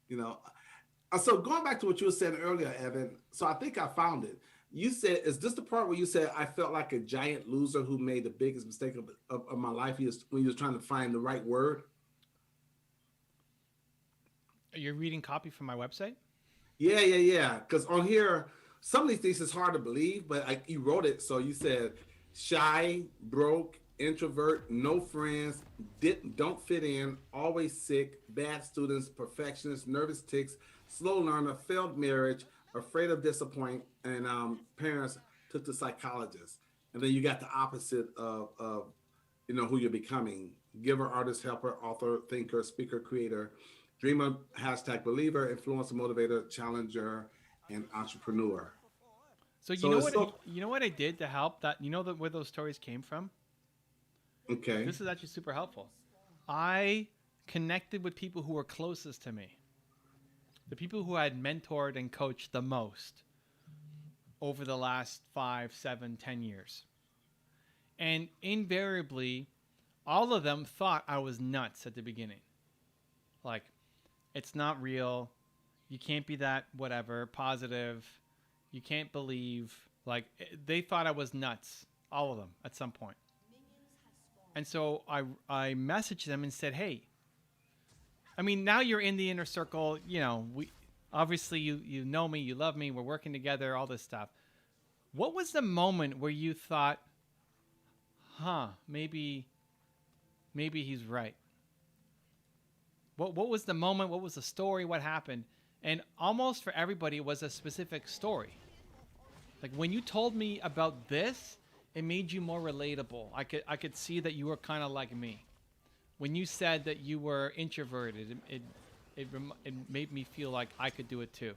You know. So going back to what you were saying earlier, Evan, so I think I found it. You said, is this the part where you said, I felt like a giant loser who made the biggest mistake of my life when you was trying to find the right word? You're reading copy from my website? Yeah. Because on here, some of these things is hard to believe, but you wrote it. So you said, shy, broke, introvert, no friends, don't fit in, always sick, bad students, perfectionist, nervous tics, slow learner, failed marriage, afraid of disappoint, and parents took the psychologist. And then you got the opposite of who you're becoming: giver, artist, helper, author, thinker, speaker, creator, dreamer, #believer, influencer, motivator, challenger, and entrepreneur. So you know what I did to help that? You know where those stories came from? Okay. This is actually super helpful. I connected with people who were closest to me. The people who I had mentored and coached the most over the last 5, 7, 10 years. And invariably, all of them thought I was nuts at the beginning. Like, it's not real. You can't be that whatever, positive. You can't believe. Like, they thought I was nuts. All of them at some point. And so I messaged them and said, hey, I mean, now you're in the inner circle. You know, obviously you know me, you love me, we're working together, all this stuff. What was the moment where you thought, maybe he's right? What was the moment? What was the story? What happened? And almost for everybody, it was a specific story. Like, when you told me about this, it made you more relatable. I could see that you were kind of like me. When you said that you were introverted, it made me feel like I could do it too,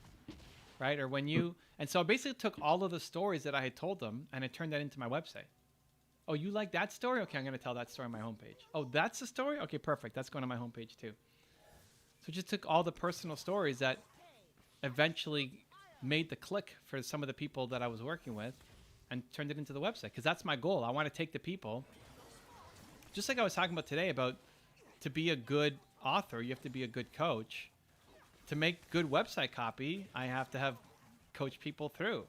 right? Or and so I basically took all of the stories that I had told them and I turned that into my website. Oh, you like that story? Okay, I'm going to tell that story on my homepage. Oh, that's the story? Okay, perfect. That's going on my homepage too. So just took all the personal stories that eventually made the click for some of the people that I was working with and turned it into the website, because that's my goal. I want to take the people, just like I was talking about today, about to be a good author, you have to be a good coach. To make good website copy, I have to have coached people through.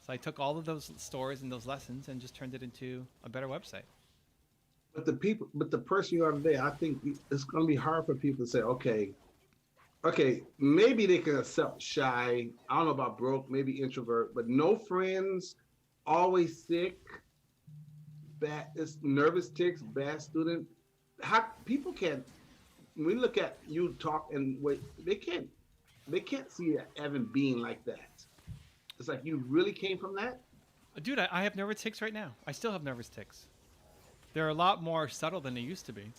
So I took all of those stories and those lessons and just turned it into a better website. But the person you are today, I think it's going to be hard for people to say, okay, maybe they can accept shy. I don't know about broke, maybe introvert, but no friends, always sick, bad, it's nervous tics, bad student. How people can't, when we look at you talk and wait, they can't see Evan being like that. It's like, you really came from that? Dude, I have nervous tics right now. I still have nervous tics. They're a lot more subtle than they used to be.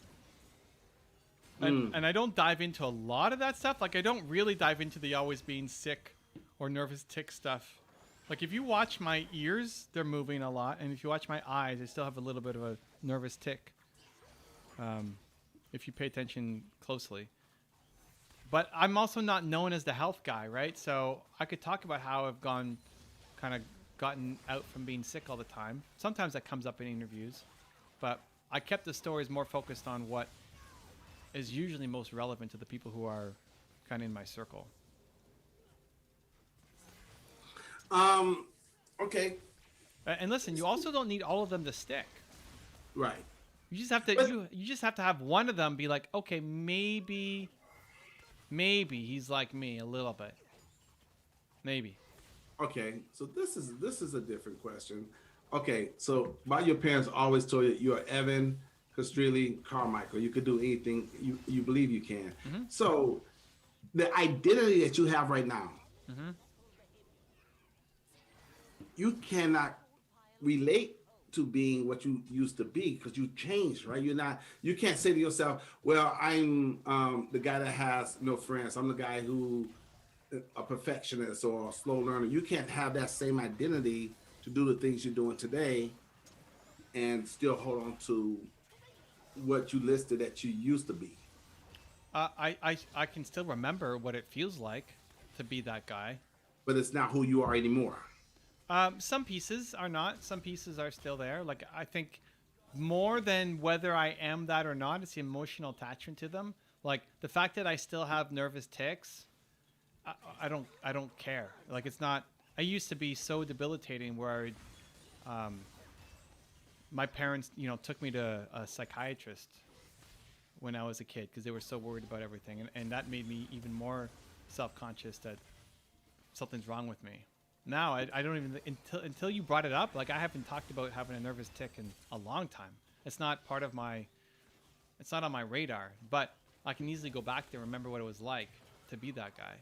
And I don't dive into a lot of that stuff. Like, I don't really dive into the always being sick or nervous tick stuff. Like, if you watch my ears, they're moving a lot. And if you watch my eyes, I still have a little bit of a nervous tick. If you pay attention closely. But I'm also not known as the health guy, right? So I could talk about how I've gotten out from being sick all the time. Sometimes that comes up in interviews. But I kept the stories more focused on what is usually most relevant to the people who are kind of in my circle. Okay. And listen, you also don't need all of them to stick. Right. You just have to But- you just have to have one of them be like, okay, maybe he's like me a little bit. Maybe. Okay, so this is a different question. Okay, so why your parents always told you you're Evan, Castrilli, Carmichael. You could do anything you believe you can. Mm-hmm. So the identity that you have right now, Mm-hmm. you cannot relate to being what you used to be because you changed, right? You can't say to yourself, well, I'm the guy that has no friends. I'm the guy who a perfectionist or a slow learner. You can't have that same identity to do the things you're doing today and still hold on to what you listed that you used to be. I can still remember what it feels like to be that guy. But it's not who you are anymore. Some pieces are not. Some pieces are still there. Like, I think more than whether I am that or not, it's the emotional attachment to them. Like the fact that I still have nervous tics, I don't care. Like, it's not. I used to be so debilitating where my parents, took me to a psychiatrist when I was a kid because they were so worried about everything, and that made me even more self-conscious that something's wrong with me. Now I don't even until you brought it up. Like, I haven't talked about having a nervous tic in a long time. It's not part of my. It's not on my radar. But I can easily go back there and remember what it was like to be that guy.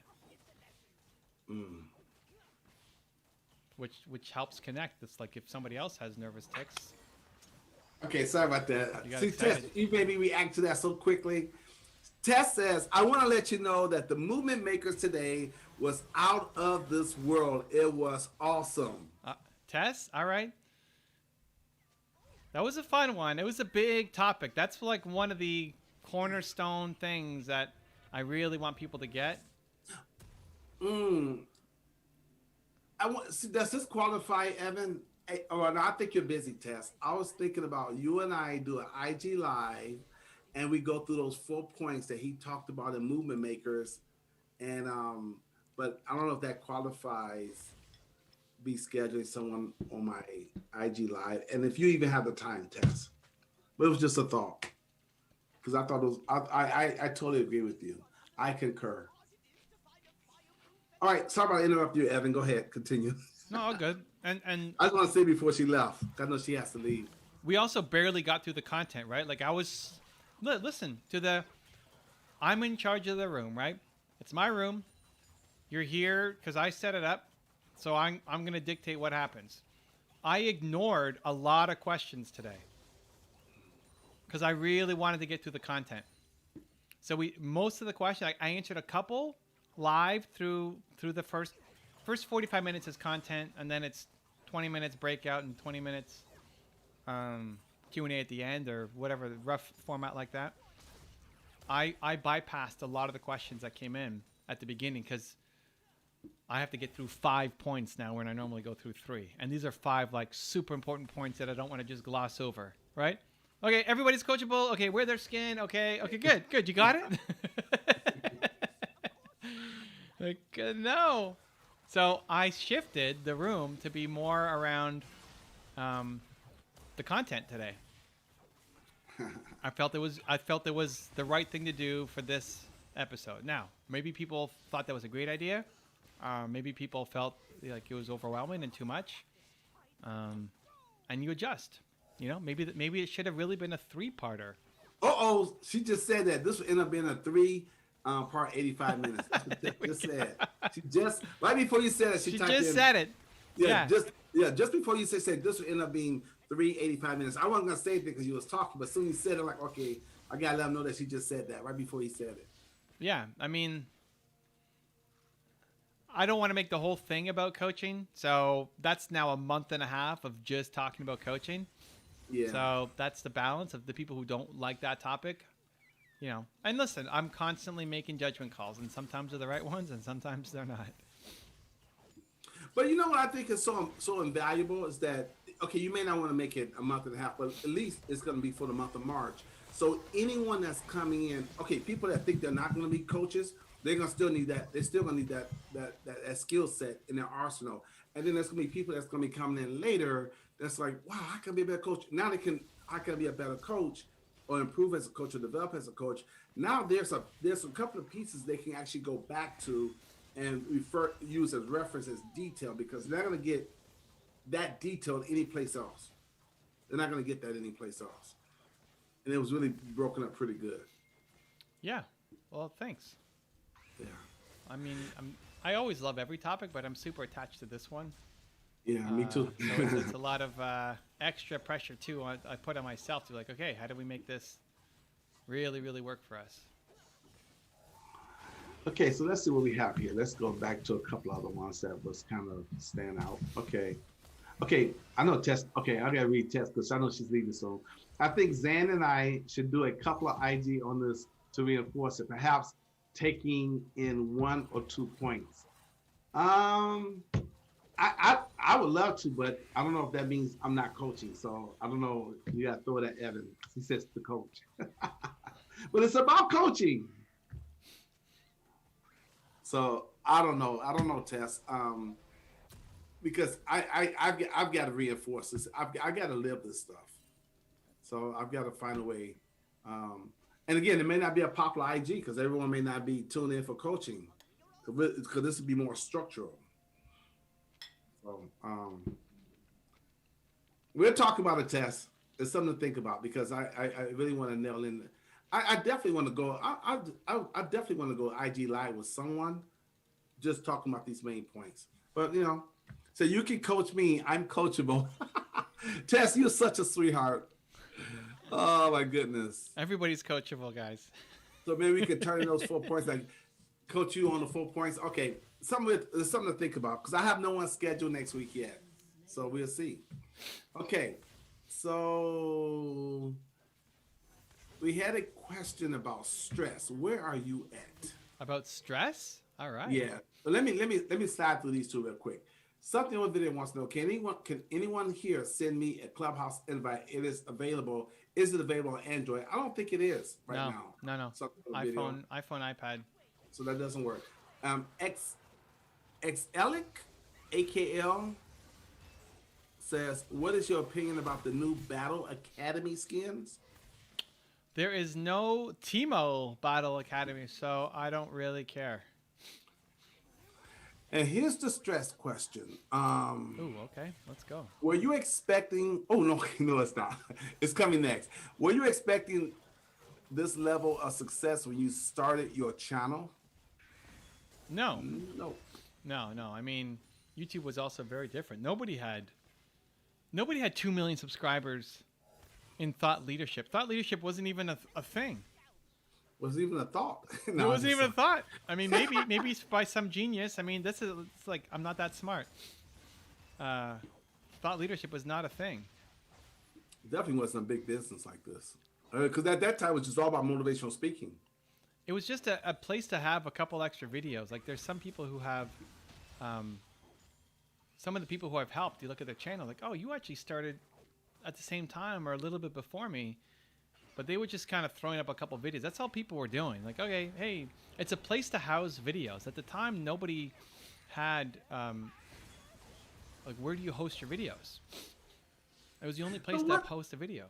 Which helps connect. It's like if somebody else has nervous tics. Okay, sorry about that. You got See, Tess, excited. you made me react to that so quickly. Tess says, I want to let you know that the movement makers today was out of this world. It was awesome. Tess, all right. That was a fun one. It was a big topic. That's like one of the cornerstone things that I really want people to get. See, does this qualify, Evan? No, I think you're busy, Tess. I was thinking about you and I do an IG live, and we go through those 4 points that he talked about in movement makers, and but I don't know if that qualifies. Be scheduling someone on my IG live, and if you even have the time, Tess. But it was just a thought because I thought it was. I totally agree with you. I concur. All right, sorry about interrupting you, Evan. Go ahead, continue. No, all good. And I just want to say before she left, I know she has to leave. we also barely got through the content, right? Like, I was listen to the I'm in charge of the room, right? It's my room. You're here because I set it up, so I'm going to dictate what happens. I ignored a lot of questions today because I really wanted to get through the content. So most of the questions I answered a couple live through the first 45 minutes is content, and then it's 20 minutes breakout and 20 minutes Q&A at the end, or whatever, the rough format like that. I bypassed a lot of the questions that came in at the beginning because I have to get through 5 points now when I normally go through 3. And these are 5 like super important points that I don't want to just gloss over, right? Okay, everybody's coachable. Okay, wear their skin. Okay, good. You got it? Like, no. So I shifted the room to be more around the content today. I felt it was the right thing to do for this episode. Now, maybe people thought that was a great idea. Maybe people felt like it was overwhelming and too much. And you adjust. Maybe it should have really been a 3-parter. She just said that this would end up being a 3-part 85 minutes. That's what she just said. She just right before you said it, she typed just in, said it. Yeah, just before you said this would end up being 3 85 minutes. I wasn't gonna say it because you was talking, but soon you said it, like, okay, I gotta let him know that she just said that right before he said it. Yeah, I mean, I don't want to make the whole thing about coaching, so that's now a month and a half of just talking about coaching. Yeah. So that's the balance of the people who don't like that topic. And listen, I'm constantly making judgment calls, and sometimes they're the right ones, and sometimes they're not. But you know what I think is so invaluable is that, okay, you may not want to make it a month and a half, but at least it's going to be for the month of March. So anyone that's coming in, okay, people that think they're not going to be coaches, they're going to still need that. They're still going to need that skill set in their arsenal. And then there's gonna be people that's gonna be coming in later that's like, wow, I can be a better coach. Now I can be a better coach or improve as a coach or develop as a coach. Now there's a couple of pieces they can actually go back to and use as reference as detail, because they're not gonna get that detailed anyplace else. They're not gonna get that anyplace else. And it was really broken up pretty good. Yeah. Well, thanks. Yeah. I mean, I always love every topic, but I'm super attached to this one. Yeah, me too. So it's a lot of extra pressure too. I put on myself to like, okay, how do we make this really, really work for us? Okay, so let's see what we have here. Let's go back to a couple other ones that was kind of stand out. Okay, I know Tess. Okay, I gotta read Tess because I know she's leaving soon. I think Zan and I should do a couple of IG on this to reinforce it, perhaps taking in 1 or 2 points. I would love to, but I don't know if that means I'm not coaching. So I don't know. You got to throw it at Evan. He says the coach, but it's about coaching. So I don't know, Tess. Because I've got to reinforce this. I've got to live this stuff. So I've got to find a way. And again, it may not be a popular IG because everyone may not be tuned in for coaching, because this would be more structural. So we're talking about a test. It's something to think about, because I really want to nail in. I definitely want to go. I definitely want to go IG live with someone, just talking about these main points. But so you can coach me. I'm coachable. Tess, you're such a sweetheart. Oh my goodness. Everybody's coachable, guys. So maybe we could turn in those 4 points, like coach you on the 4 points. Okay, there's something to think about, because I have no one scheduled next week yet. So we'll see. Okay, so we had a question about stress. Where are you at? About stress? All right. Yeah. But let me slide through these two real quick. Something on video wants to know: Can anyone here send me a Clubhouse invite? It is available. Is it available on Android? I don't think it is right now. No. iPhone, iPad. So that doesn't work. Xelic, AKL, says, what is your opinion about the new Battle Academy skins? There is no Teemo Battle Academy, so I don't really care. And here's the stress question. Ooh, okay, let's go. Were you expecting? Oh no, no, it's not. It's coming next. Were you expecting this level of success when you started your channel? No. No. I mean, YouTube was also very different. Nobody had 2 million subscribers in thought leadership. Thought leadership wasn't even a thing. Wasn't even a thought. No, it wasn't even a thought. I mean, maybe it's by some genius. I mean, it's like, I'm not that smart. Thought leadership was not a thing. Definitely wasn't a big business like this. Because at that time, it was just all about motivational speaking. It was just a place to have a couple extra videos. Like, there's some people who have, some of the people who I've helped, you look at their channel, like, oh, you actually started at the same time or a little bit before me. But they were just kind of throwing up a couple videos. That's all people were doing. Like, okay, hey, it's a place to house videos. At the time, nobody had, like, where do you host your videos? It was the only place to post a video.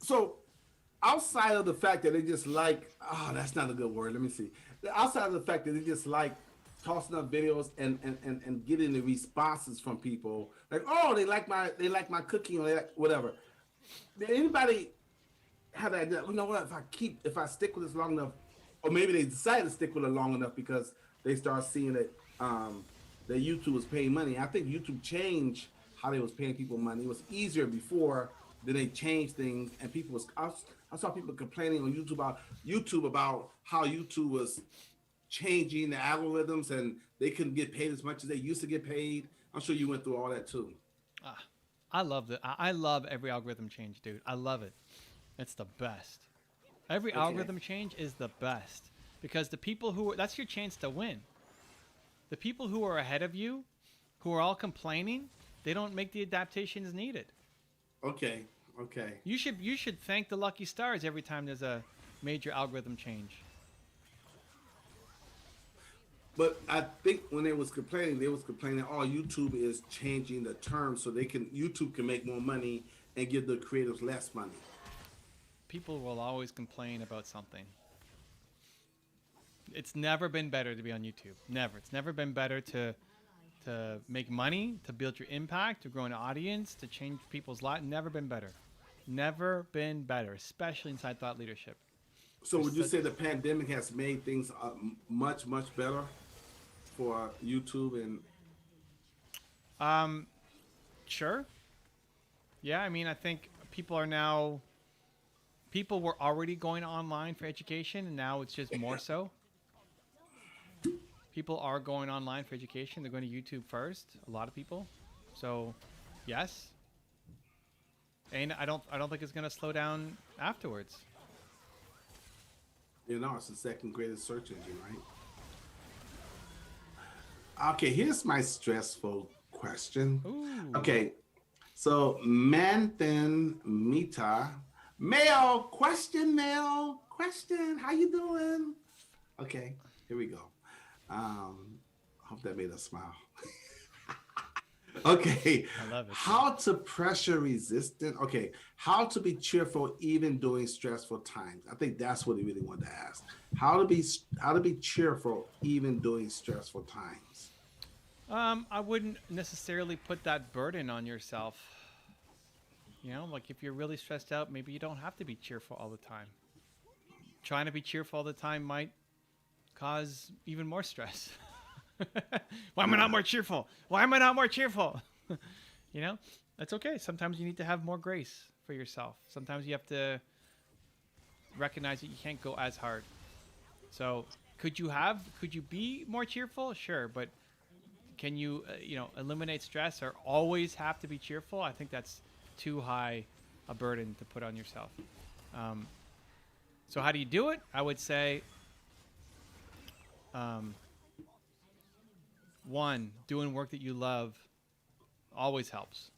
So, outside of the fact that they just like, that's not a good word. Let me see. Outside of the fact that they just like tossing up videos and getting the responses from people, like, oh, they like my cooking, or they like whatever. Did anybody have that idea? You know what? If I stick with this long enough, or maybe they decide to stick with it long enough because they start seeing that that YouTube was paying money. I think YouTube changed how they was paying people money. It was easier before. Then they changed things, and people was. I saw people complaining on YouTube about how YouTube was changing the algorithms, and they couldn't get paid as much as they used to get paid. I'm sure you went through all that too. I love every algorithm change, dude. I love it. It's the best. Every algorithm change is the best, because the people that's your chance to win. The people who are ahead of you, who are all complaining, they don't make the adaptations needed. Okay. You should thank the lucky stars every time there's a major algorithm change. But I think when they was complaining, oh, YouTube is changing the terms so YouTube can make more money and give the creators less money. People will always complain about something. It's never been better to be on YouTube. Never. It's never been better to make money, to build your impact, to grow an audience, to change people's lives. Never been better. Never been better, especially inside thought leadership. So would you say the pandemic has made things much, much better for YouTube and? Sure. Yeah, I mean, I think people were already going online for education, and now it's just more so. People are going online for education. They're going to YouTube first. A lot of people. So, yes. And I don't think it's going to slow down afterwards. You know, it's the second greatest search engine, right? Okay, here's my stressful question. Ooh. Okay, so Manthan Mita, Mel, question, how you doing? Okay, here we go. Hope that made us smile. Okay. I love it. How to pressure resistant. Okay. How to be cheerful even during stressful times. I think that's what he really wanted to ask. How to be cheerful even during stressful times. I wouldn't necessarily put that burden on yourself. You know, like if you're really stressed out, maybe you don't have to be cheerful all the time. Trying to be cheerful all the time might cause even more stress. Why am I not more cheerful? Why am I not more cheerful? You know, that's okay. Sometimes you need to have more grace for yourself. Sometimes you have to recognize that you can't go as hard. So could you be more cheerful? Sure. But can you, eliminate stress or always have to be cheerful? I think that's too high a burden to put on yourself. So how do you do it? I would say, one, doing work that you love always helps.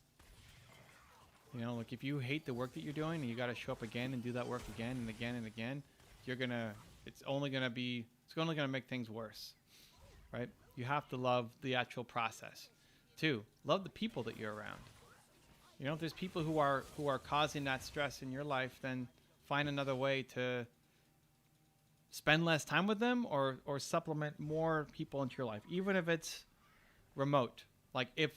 You know, like if you hate the work that you're doing and you got to show up again and do that work again and again and again, it's only going to make things worse, right? You have to love the actual process. Two, love the people that you're around. You know, if there's people who are causing that stress in your life, then find another way to spend less time with them or supplement more people into your life, even if it's remote. Like if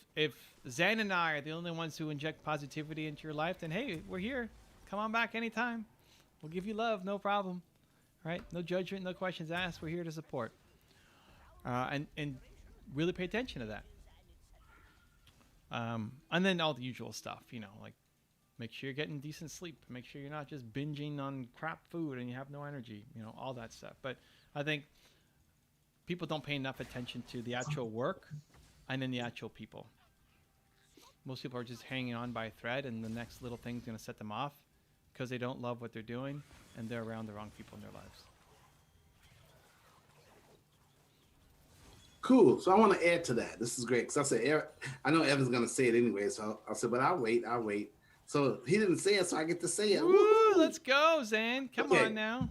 Zan and I are the only ones who inject positivity into your life, then hey, we're here. Come on back anytime. We'll give you love, no problem. Right? No judgment, no questions asked. We're here to support. And really pay attention to that. And then all the usual stuff, like make sure you're getting decent sleep. Make sure you're not just binging on crap food and you have no energy, all that stuff. But I think people don't pay enough attention to the actual work and then the actual people. Most people are just hanging on by a thread and the next little thing's going to set them off because they don't love what they're doing and they're around the wrong people in their lives. Cool. So I want to add to that. This is great. Because I know Evan's going to say it anyway. So I'll say, but I'll wait. So he didn't say it, so I get to say it. Woo, let's go, Zan. Come on now.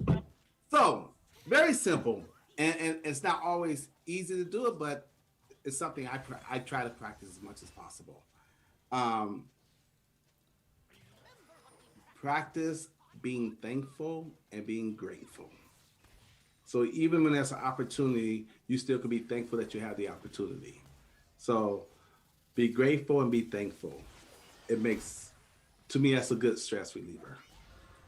So very simple. And it's not always easy to do it, but it's something I try to practice as much as possible. Practice being thankful and being grateful. So even when there's an opportunity, you still can be thankful that you have the opportunity. So be grateful and be thankful. To me, that's a good stress reliever.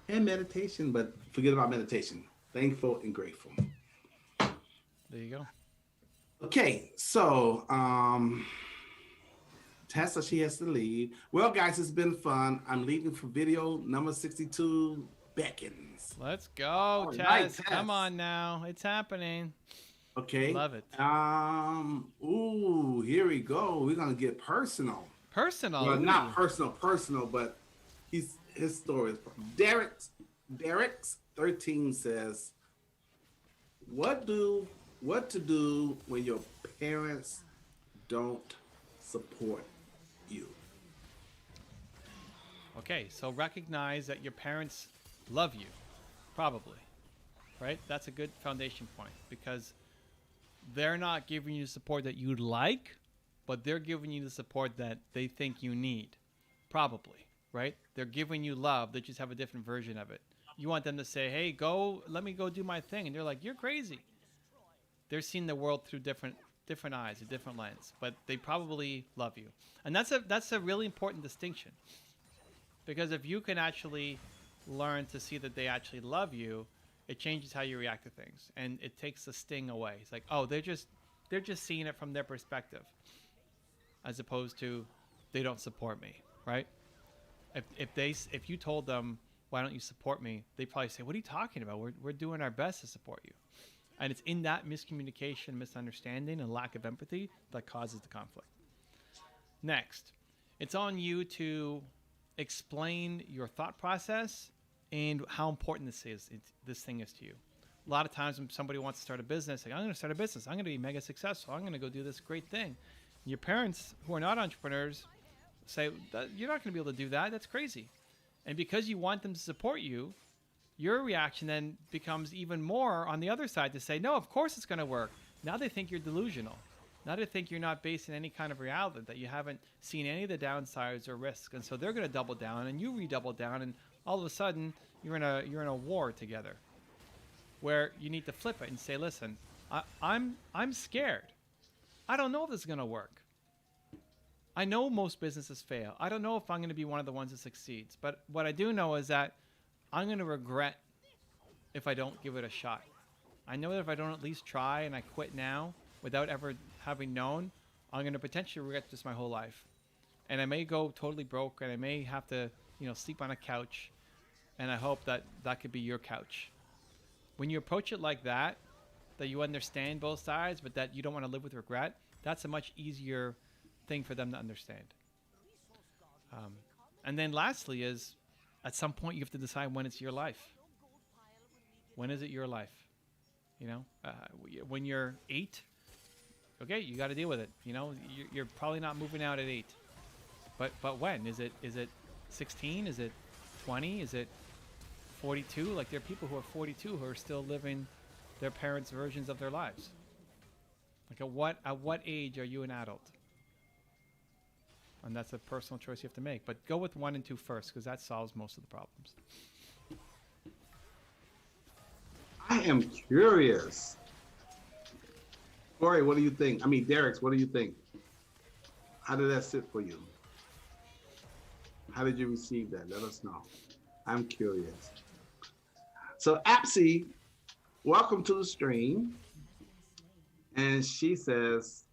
And meditation, but forget about meditation. Thankful and grateful. There you go. Okay, so Tessa, she has to leave. Well, guys, it's been fun. I'm leaving for video number 62, Beckons. Let's go, Tess. Right, come on now. It's happening. Okay. Love it. Ooh, here we go. We're going to get personal. Personal? Well, not personal, but his story is Derek's 13 says, what to do when your parents don't support you? Okay, so recognize that your parents love you, probably, right? That's a good foundation point because they're not giving you support that you'd like, but they're giving you the support that they think you need. Probably, right? They're giving you love. They just have a different version of it. You want them to say, hey, let me go do my thing. And they're like, you're crazy. They're seeing the world through different eyes, a different lens, but they probably love you. And that's a really important distinction. Because if you can actually learn to see that they actually love you, it changes how you react to things, and it takes the sting away. It's like, oh, they're just seeing it from their perspective, as opposed to they don't support me, right? If you told them, why don't you support me, they probably say, what are you talking about? We're doing our best to support you. And it's in that miscommunication, misunderstanding, and lack of empathy that causes the conflict. Next, it's on you to explain your thought process and how important this thing is to you. A lot of times when somebody wants to start a business, like, I'm going to start a business, I'm going to be mega successful, I'm going to go do this great thing. Your parents, who are not entrepreneurs, say, you're not going to be able to do that. That's crazy. And because you want them to support you, your reaction then becomes even more on the other side to say, no, of course it's going to work. Now they think you're delusional. Now they think you're not based in any kind of reality, that you haven't seen any of the downsides or risks. And so they're going to double down, and you redouble down, and all of a sudden you're in a war together, where you need to flip it and say, listen, I'm scared. I don't know if this is going to work. I know most businesses fail. I don't know if I'm going to be one of the ones that succeeds. But what I do know is that I'm going to regret if I don't give it a shot. I know that if I don't at least try and I quit now without ever having known, I'm going to potentially regret this my whole life. And I may go totally broke, and I may have to, sleep on a couch. And I hope that could be your couch. When you approach it like that you understand both sides, but that you don't want to live with regret, that's a much easier thing for them to understand. And then lastly is, at some point you have to decide when it's your life. When is it your life? When you're 8, okay, you got to deal with it. You're probably not moving out at 8. But when? Is it 16? Is it 20? Is it 42? Like, there are people who are 42 who are still living their parents' versions of their lives. Like, at what age are you an adult? And that's a personal choice you have to make. But go with 1 and 2 first, because that solves most of the problems. I am curious. Corey, what do you think? I mean, Derek, what do you think? How did that sit for you? How did you receive that? Let us know. I'm curious. So Apsy, welcome to the stream. And she says,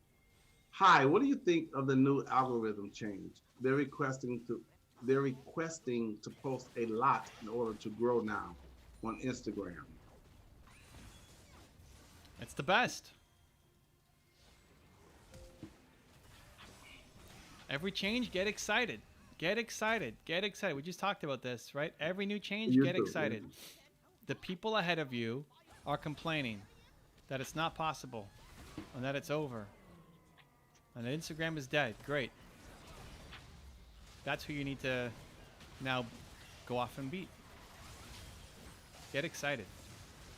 hi, what do you think of the new algorithm change? They're requesting to post a lot in order to grow now on Instagram. It's the best. Every change, get excited. Get excited. Get excited. We just talked about this, right? Every new change, get excited. The people ahead of you are complaining that it's not possible and that it's over. And Instagram is dead. Great. That's who you need to now go off and beat. Get excited.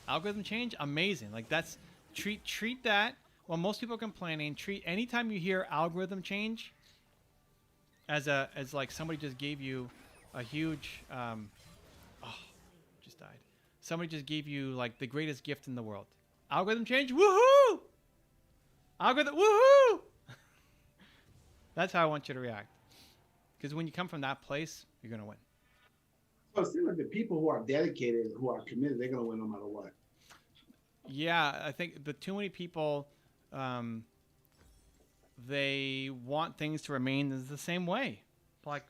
Algorithm change, amazing. Like, that's treat that. While most people are complaining, treat anytime you hear algorithm change as like somebody just gave you a huge just died. Somebody just gave you like the greatest gift in the world. Algorithm change, woohoo! Algorithm, woohoo! That's how I want you to react. Because when you come from that place, you're going to win. Well, it seems like the people who are dedicated, who are committed, they're going to win no matter what. Yeah, I think the too many people, they want things to remain the same way. Like,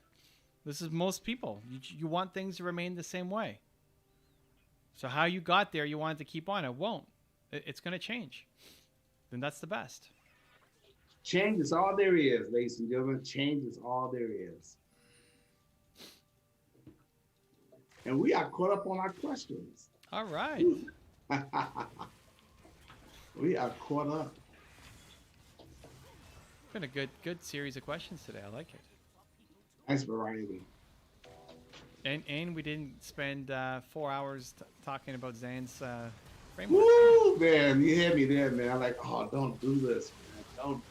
this is most people. You want things to remain the same way. So how you got there, you want it to keep on. It won't. It's going to change. Then that's the best. Change is all there is, ladies and gentlemen. Change is all there is. And we are caught up on our questions. All right. We are caught up. Been a good series of questions today. I like it. Nice variety. And we didn't spend 4 hours talking about Zan's framework. Woo, man, you hear me there, man. I'm like, oh, don't do this, man. Don't.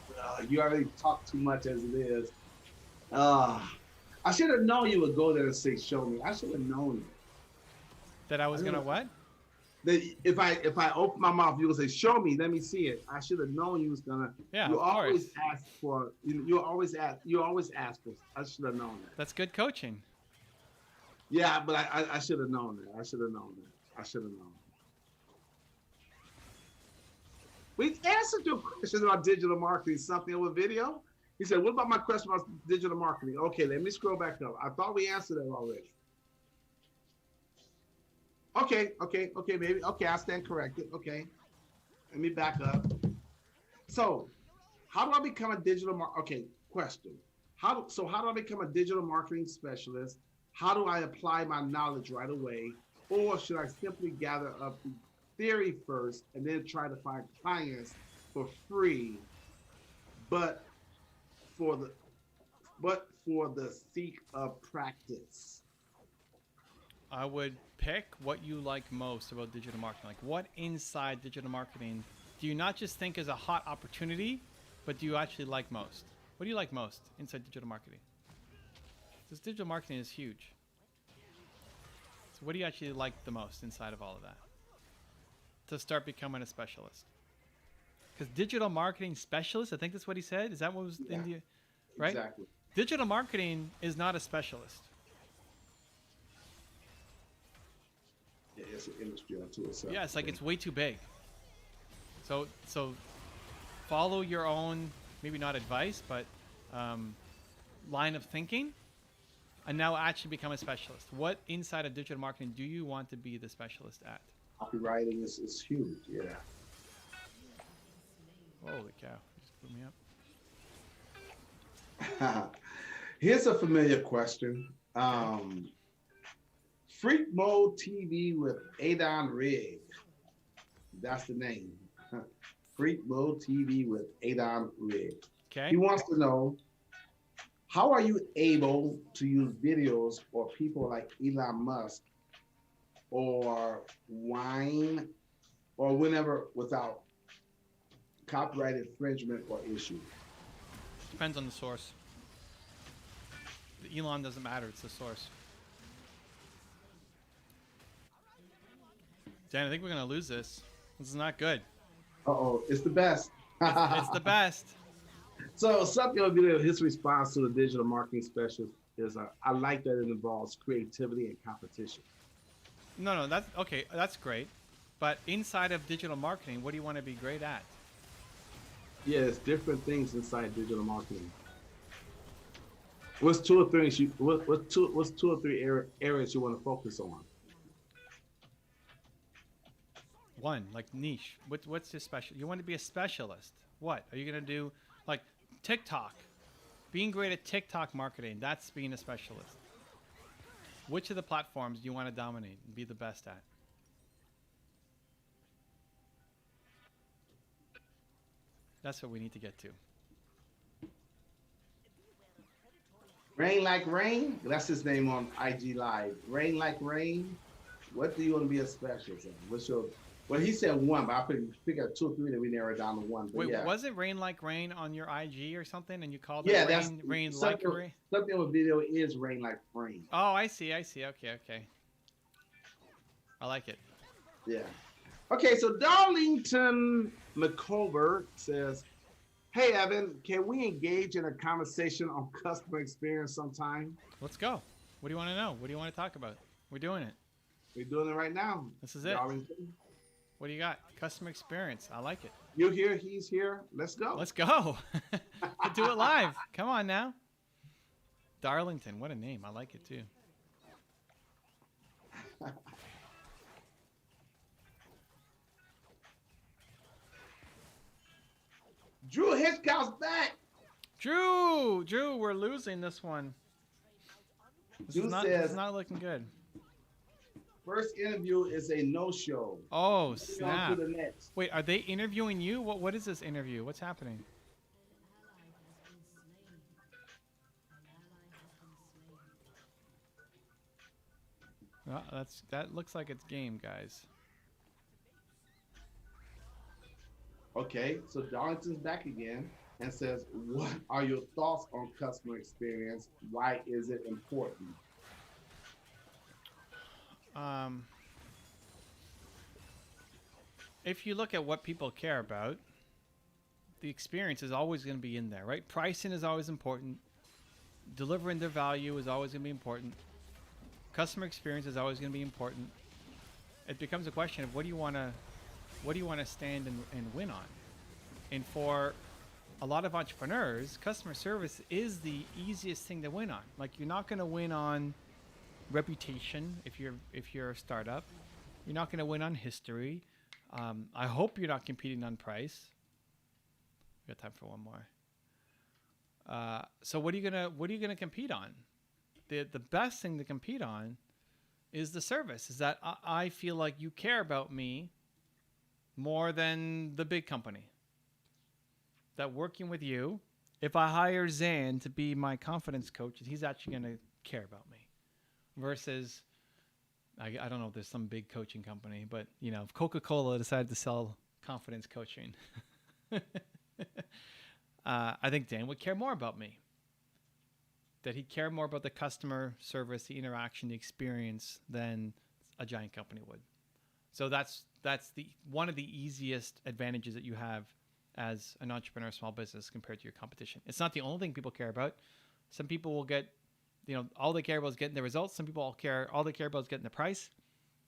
You already talk too much as it is. Uh, I should have known you would go there and say, "Show me." I should have known That I was I gonna know. what? that. If I open my mouth, you would say, "Show me." Let me see it. I should have known you was gonna. Yeah, You of always course. ask for. You always ask. You always ask for. I should have known that. That's good coaching. Yeah, but I should have known that. I should have known that. I should have known. We answered your question about digital marketing, something over video. He said, what about my question about digital marketing? Okay, let me scroll back up. I thought we answered that already. Okay, baby. Okay, I stand corrected. Okay, let me back up. So, how do I become a okay, question. How do I become a digital marketing specialist? How do I apply my knowledge right away? Or should I simply gather up the theory first and then try to find clients for free, but for the sake of practice? I would pick what you like most about digital marketing. Like, what inside digital marketing do you not just think is a hot opportunity, but do you actually like most? What do you like most inside digital marketing? Because digital marketing is huge. So what do you actually like the most inside of all of that to start becoming a specialist? Because digital marketing specialist, I think that's what he said. Is that what was in the right? Exactly. Digital marketing is not a specialist. Yeah, it's an industry unto itself. Yeah, it's like it's way too big. So follow your own, maybe not advice, but line of thinking, and now actually become a specialist. What inside of digital marketing do you want to be the specialist at? Copywriting is huge. Yeah. Holy cow! Just put me up. Here's a familiar question. Freak Mode TV with Adon Rigg. That's the name. Freak Mode TV with Adon Rigg. Okay. He wants to know, how are you able to use videos for people like Elon Musk or Wine or whenever without copyright infringement or issue? Depends on the source. The Elon doesn't matter. It's the source. Dan, I think we're gonna lose this. This is not good. Uh-oh, it's the best. It's the best. So something of his response to the digital marketing specialist is, I like that it involves creativity and competition. No, that's okay. That's great. But inside of digital marketing, what do you want to be great at? Yeah, it's different things inside digital marketing. What's two or three areas you want to focus on? One, like niche. What's your special? You want to be a specialist. What are you gonna do? Like TikTok, being great at TikTok marketing. That's being a specialist. Which of the platforms do you want to dominate and be the best at? That's what we need to get to. Rain Like Rain. That's his name on IG Live. Rain Like Rain. What do you want to be a specialist in? What's your? Well, he said one, but I pick up two or three that we narrowed down to one. But Wait, yeah. was it Rain Like Rain on your IG or something, and you called Yeah, it that's Rain Like Rain? Something with video is Rain Like Rain. Oh, I see. Okay. I like it. Yeah. Okay, so Darlington McCover says, hey, Evan, can we engage in a conversation on customer experience sometime? Let's go. What do you want to know? What do you want to talk about? We're doing it. We're doing it right now. This is it. Darlington. What do you got? Customer experience. I like it. You're here. He's here. Let's go. Let's go. We'll do it live. Come on now. Darlington. What a name. I like it too. Drew Hitchcock's back. Drew, we're losing this one. This Drew is not looking good. First interview is a no-show. Oh, Moving on snap. to the next. Wait, are they interviewing you? What is this interview? What's happening? Well, that looks like it's game, guys. Okay, so Darlington's back again and says, "What are your thoughts on customer experience? Why is it important?" Um, if you look at what people care about, the experience is always going to be in there, right? Pricing is always important. Delivering their value is always going to be important. Customer experience is always going to be important. It becomes a question of what do you want to stand and win on. And for a lot of entrepreneurs, customer service is the easiest thing to win on. Like, you're not going to win on reputation if you're a startup. You're not going to win on history. I hope you're not competing on price. We got time for one more. So what are you gonna compete on? The best thing to compete on is the service. Is that I feel like you care about me more than the big company. That working with you, if I hire Zan to be my confidence coach, he's actually gonna care about me. Versus, I don't know if there's some big coaching company, but if Coca-Cola decided to sell confidence coaching, I think Dan would care more about me. That he'd care more about the customer service, the interaction, the experience than a giant company would. So that's the one of the easiest advantages that you have as an entrepreneur, small business compared to your competition. It's not the only thing people care about. Some people will get, all they care about is getting the results. Some people all they care about is getting the price.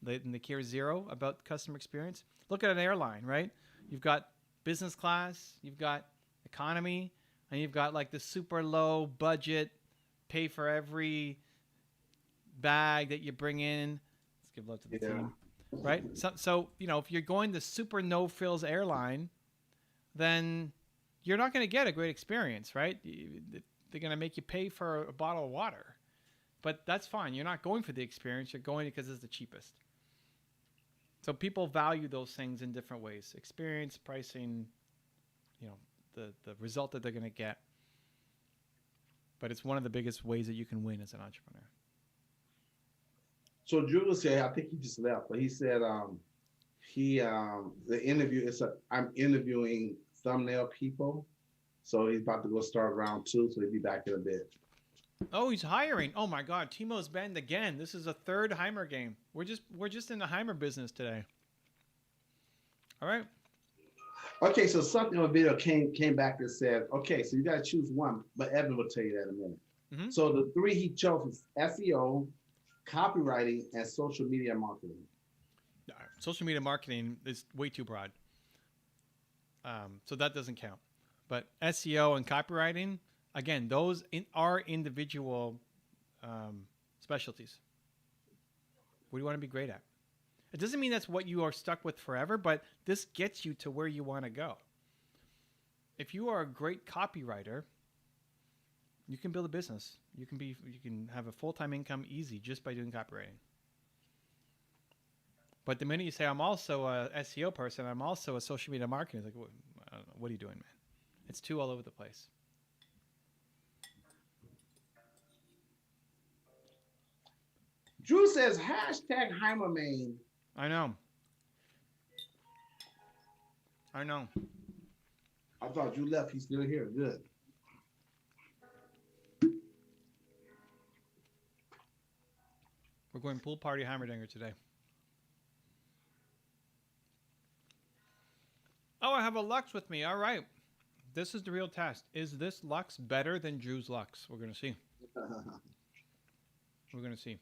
They care zero about customer experience. Look at an airline, right? You've got business class, you've got economy, and you've got like the super low budget, pay for every bag that you bring in. Let's give love to the team, right? So if you're going the super no frills airline, then you're not going to get a great experience, right? They're going to make you pay for a bottle of water, but that's fine. You're not going for the experience. You're going because it's the cheapest. So people value those things in different ways: experience, pricing, the result that they're going to get. But it's one of the biggest ways that you can win as an entrepreneur. So Drew said, I think he just left, but he said the interview I'm interviewing thumbnail people. So he's about to go start round 2, so he'll be back in a bit. Oh, he's hiring. Oh my God, Teemo's banned again. This is a third Heimer game. We're just in the Heimer business today. All right. Okay, so something on the video came back and said, okay, so you got to choose one, but Evan will tell you that in a minute. Mm-hmm. So the 3 he chose is SEO, copywriting, and social media marketing. Social media marketing is way too broad. So that doesn't count. But SEO and copywriting, again, those are individual specialties. What do you want to be great at? It doesn't mean that's what you are stuck with forever, but this gets you to where you want to go. If you are a great copywriter, you can build a business. You can have a full-time income easy just by doing copywriting. But the minute you say, I'm also a SEO person, I'm also a social media marketer, it's like, what are you doing, man? It's too all over the place. Drew says, #HeimerMain. I know. I thought Drew left. He's still here. Good. We're going pool party Heimerdinger today. Oh, I have a Lux with me. All right. This is the real test. Is this Lux better than Drew's Lux? We're going to see. We're going to see.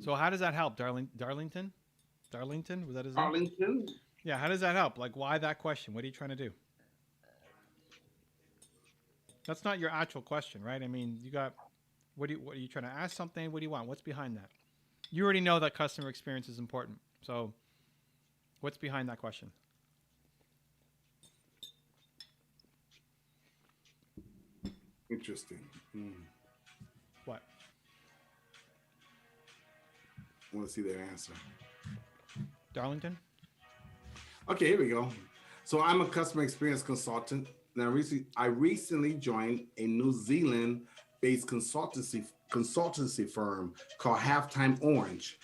So how does that help, Darlington? Darlington? Was that his name? Darlington? Yeah, how does that help? Like, why that question? What are you trying to do? That's not your actual question, right? I mean, what are you trying to ask something? What do you want? What's behind that? You already know that customer experience is important. So what's behind that question? Interesting. What? I want to see their answer. Darlington? Okay, here we go. So I'm a customer experience consultant. Now, I recently joined a New Zealand-based consultancy consultancy firm called Halftime Orange.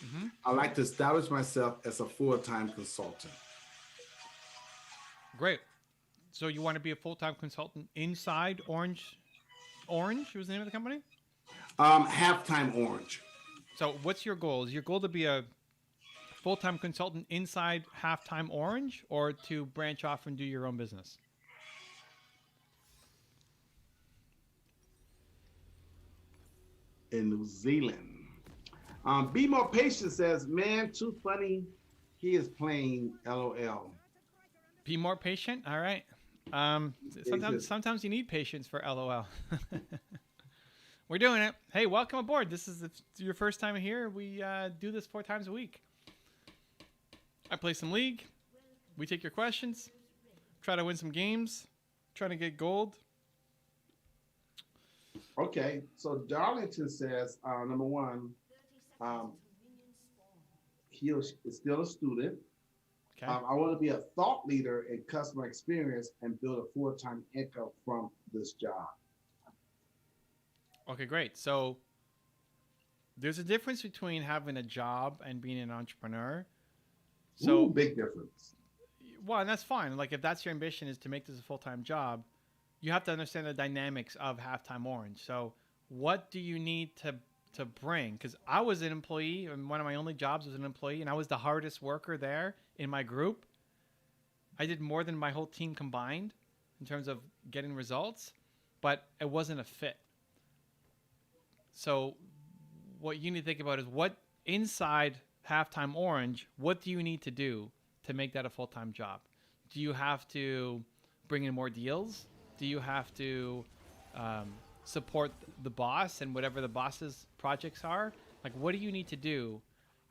I like to establish myself as a full-time consultant. Great. So you want to be a full-time consultant inside Orange? Orange was the name of the company? Halftime Orange. So what's your goal? Is your goal to be a full-time consultant inside Halftime Orange, or to branch off and do your own business? In New Zealand. Be More Patient says, man, too funny. He is playing LOL. Be more patient. All right. Sometimes you need patience for LOL. We're doing it. Hey, welcome aboard. This is your first time here. We do this 4 times a week. I play some League. We take your questions. Try to win some games. Trying to get gold. Okay, so Darlington says, number one, he is still a student. Okay. I want to be a thought leader in customer experience and build a full-time income from this job. Okay, great. So there's a difference between having a job and being an entrepreneur. So Ooh, big difference. Well, and that's fine. Like, if that's your ambition, is to make this a full-time job, you have to understand the dynamics of Halftime Orange. So what do you need to bring? Because I was an employee, and one of my only jobs was an employee, and I was the hardest worker there in my group. I did more than my whole team combined in terms of getting results, but it wasn't a fit. So what you need to think about is, what inside Halftime Orange, what do you need to do to make that a full-time job? Do you have to bring in more deals? Do you have to support the boss and whatever the boss's projects are? Like, what do you need to do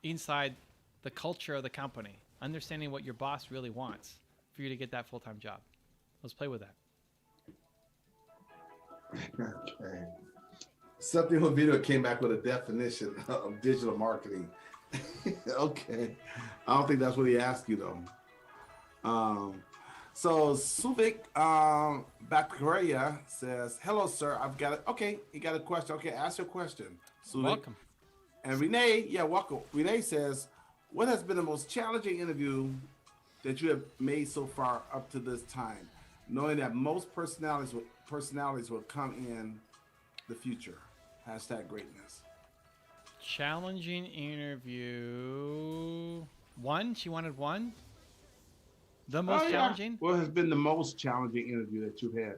inside the culture of the company? Understanding what your boss really wants for you to get that full-time job. Let's play with that. Okay. Something on video came back with a definition of digital marketing. Okay. I don't think that's what he asked you though. So Suvik Baccaria says, hello, sir. I've got it. Okay, you got a question. Okay, ask your question. Suvik. Welcome. And Renee, welcome. Renee says, what has been the most challenging interview that you have made so far up to this time, knowing that most personalities will come in the future? Hashtag greatness. Challenging interview. One? She wanted one? The most challenging? What has been the most challenging interview that you've had?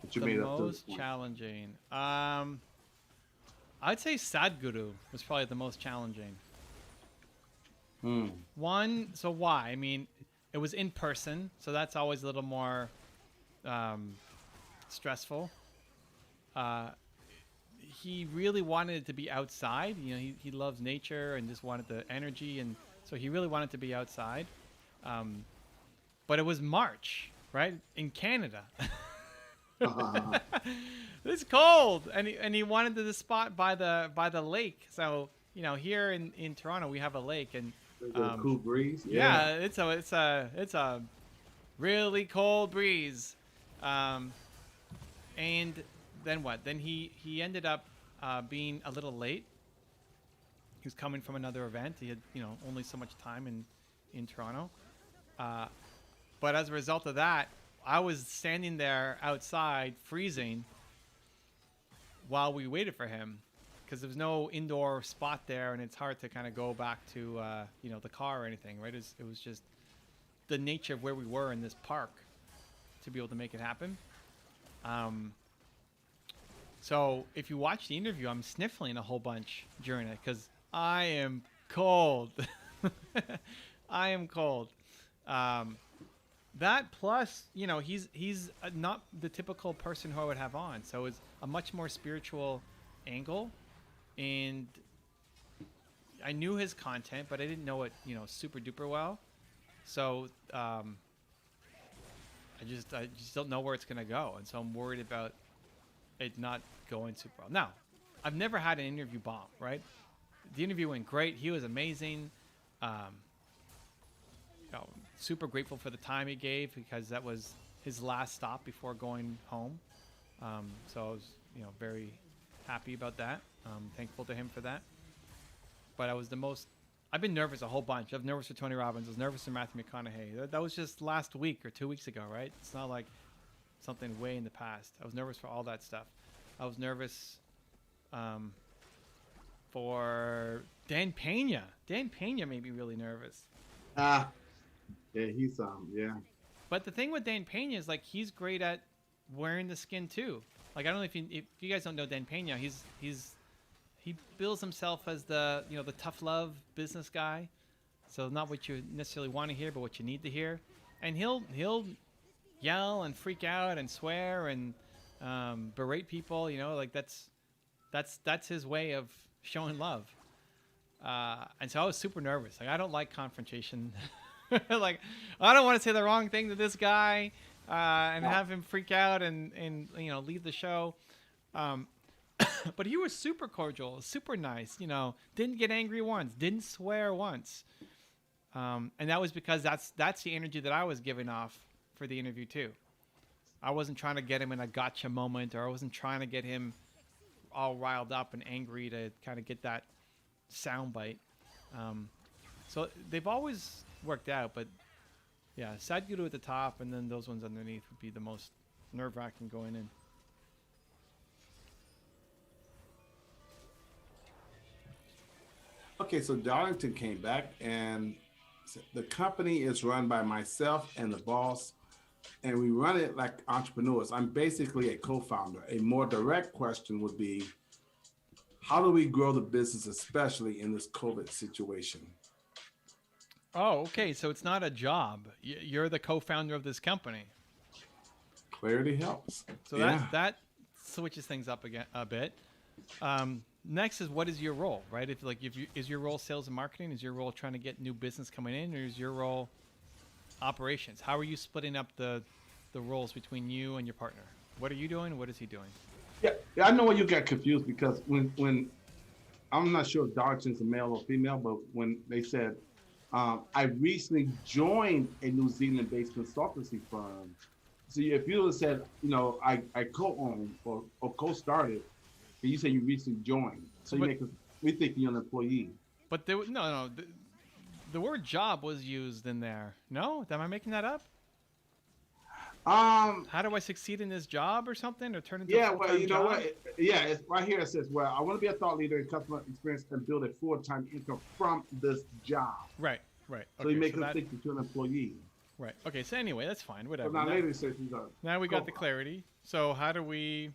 That you made up to this most point? challenging. I'd say Sadhguru was probably the most challenging. One, so why? I mean, it was in person, so that's always a little more stressful. He really wanted it to be outside. You know, he loves nature and just wanted the energy, and so he really wanted to be outside. But it was March, right, in Canada. It's cold, and he wanted the spot by the lake. So, you know, here in Toronto we have a lake, and a cool breeze. Yeah, it's a really cold breeze. And then what? Then he ended up being a little late. He was coming from another event. He had, you know, only so much time in Toronto. But as a result of that, I was standing there outside freezing while we waited for him, because there was no indoor spot there, and it's hard to kind of go back to you know, the car or anything, right? It was just the nature of where we were in this park to be able to make it happen. So if you watch the interview, I'm sniffling a whole bunch during it because I am cold. I am cold. That plus, you know, he's not the typical person who I would have on. So it's a much more spiritual angle. And I knew his content, but I didn't know it, you know, super duper well. So I just don't know where it's going to go. And so I'm worried about it not going super well. Now, I've never had an interview bomb, right? The interview went great. He was amazing. You know, super grateful for the time he gave, because that was his last stop before going home. So I was, you know, very happy about that. I'm thankful to him for that. But I've been nervous a whole bunch. I was nervous for Tony Robbins. I was nervous for Matthew McConaughey. That was just last week or 2 weeks ago, right? It's not like something way in the past. I was nervous for all that stuff. I was nervous for Dan Pena. Dan Pena made me really nervous. Yeah, he's yeah. But the thing with Dan Pena is like he's great at wearing the skin too. Like I don't know if you guys don't know Dan Pena, he bills himself as the the tough love business guy. So not what you necessarily want to hear, but what you need to hear. And he'll yell and freak out and swear and berate people. Like that's his way of showing love. And so I was super nervous. Like I don't like confrontation. Like I don't want to say the wrong thing to this guy and have him freak out and leave the show. But he was super cordial, super nice. Didn't get angry once, didn't swear once. And that was because that's the energy that I was giving off for the interview too. I wasn't trying to get him in a gotcha moment, or I wasn't trying to get him all riled up and angry to kind of get that soundbite. So they've always worked out, but yeah, Sadhguru at the top and then those ones underneath would be the most nerve-wracking going in. Okay, so Darlington came back, and the company is run by myself and the boss, and we run it like entrepreneurs. I'm basically a co-founder. A more direct question would be, how do we grow the business, especially in this COVID situation? Oh, okay. So it's not a job. You're the co-founder of this company. Clarity helps. So that switches things up again a bit. Next is, what is your role, right? Is your role sales and marketing? Is your role trying to get new business coming in, or is your role operations? How are you splitting up the roles between you and your partner? What are you doing? What is he doing? Yeah, I know where you got confused, because when I'm not sure if Darlington's a male or female, but when they said, I recently joined a New Zealand-based consultancy firm. So if you would have said, I co-own or co-started, and you say you recently joined, so we think you're an employee. But no, the word job was used in there. No, am I making that up? How do I succeed in this job or something, or turn into a full-time you know job? what? It's right here. It says, well, I want to be a thought leader in customer experience and build a full-time income from this job. Right. So you make them think that you're an employee. Right. Okay. So anyway, that's fine. Whatever. So now later it says he's now we got the clarity. So how do we?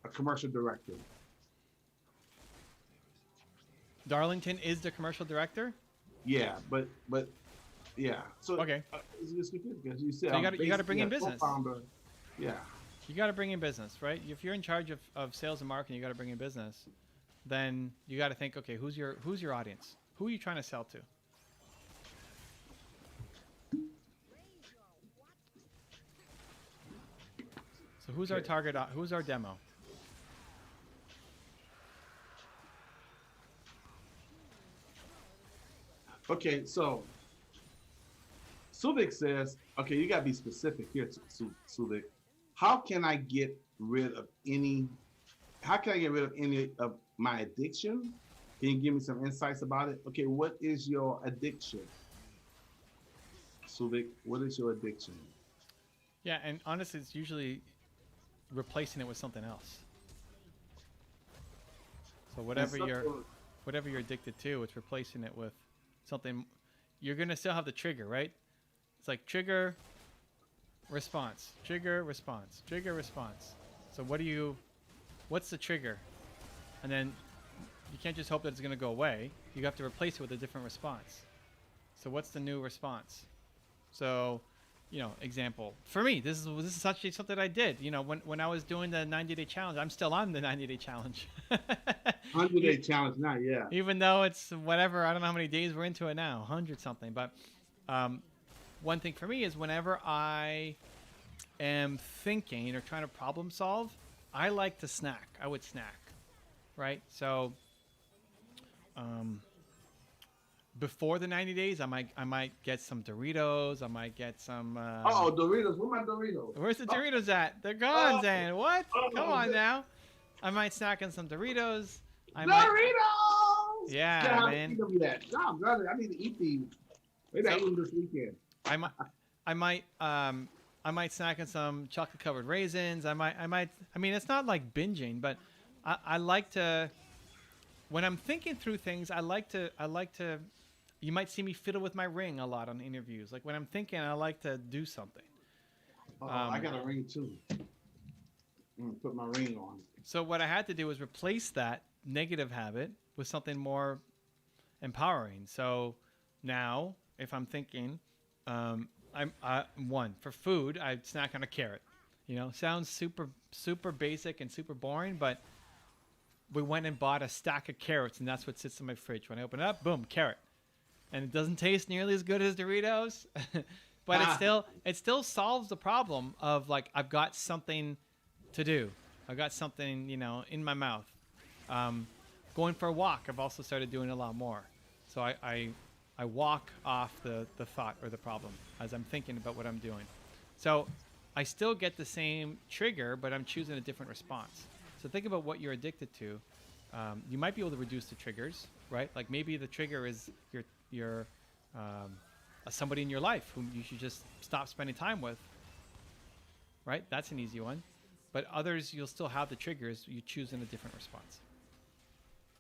A commercial director. Darlington is the commercial director? Yeah, but yeah. So okay. It's just confusing because you said so you got to bring in business. Co-founder. Yeah. You got to bring in business, right? If you're in charge of sales and marketing, you got to bring in business. Then you got to think, okay, who's your audience? Who are you trying to sell to? So who's our target? Who's our demo? Okay, so Suvik says, okay, you gotta be specific here, Suvik. How can I get rid of any of my addiction? Can you give me some insights about it? Okay, what is your addiction? Suvik, what is your addiction? Yeah, and honestly, it's usually replacing it with something else. So whatever you're addicted to, it's replacing it with something. You're gonna still have the trigger, right? It's like trigger, response, trigger, response, trigger, response. So what's the trigger? And then you can't just hope that it's gonna go away. You have to replace it with a different response. So what's the new response? So, example for me, this is actually something I did. When I was doing the 90-day challenge, I'm still on the 90-day challenge. 100-day challenge now, yeah. Even though it's whatever, I don't know how many days we're into it now, 100 something. But one thing for me is whenever I am thinking or trying to problem solve, I like to snack. I would snack, right? So before the 90 days, I might get some Doritos. I might get some. Doritos! Where my Doritos? Where's the Doritos at? They're gone, Zan. What? Come on now. I might snack on some Doritos. I might. Doritos! Yeah, Still haven't man. eaten them yet. No, brother, I need to eat these. Maybe I So- eat them this weekend. I might. I might snack on some chocolate covered raisins. I mean, it's not like binging, but I like to. When I'm thinking through things, I like to. You might see me fiddle with my ring a lot on interviews. Like when I'm thinking, I like to do something. Oh, I got a ring too. I'm gonna put my ring on. So what I had to do was replace that negative habit with something more empowering. So now, if I'm thinking, I'm one for food, I snack on a carrot. You know, sounds super basic and super boring, but we went and bought a stack of carrots, and that's what sits in my fridge. When I open it up, boom, carrot, and it doesn't taste nearly as good as Doritos, but it still solves the problem of like I've got something to do. I've got something, you know, in my mouth. Going for a walk, I've also started doing a lot more. So I walk off the thought or the problem as I'm thinking about what I'm doing. So I still get the same trigger, but I'm choosing a different response. So think about what you're addicted to. You might be able to reduce the triggers, right? Like maybe the trigger is your somebody in your life whom you should just stop spending time with, right? That's an easy one. But others, you'll still have the triggers. You choose in a different response.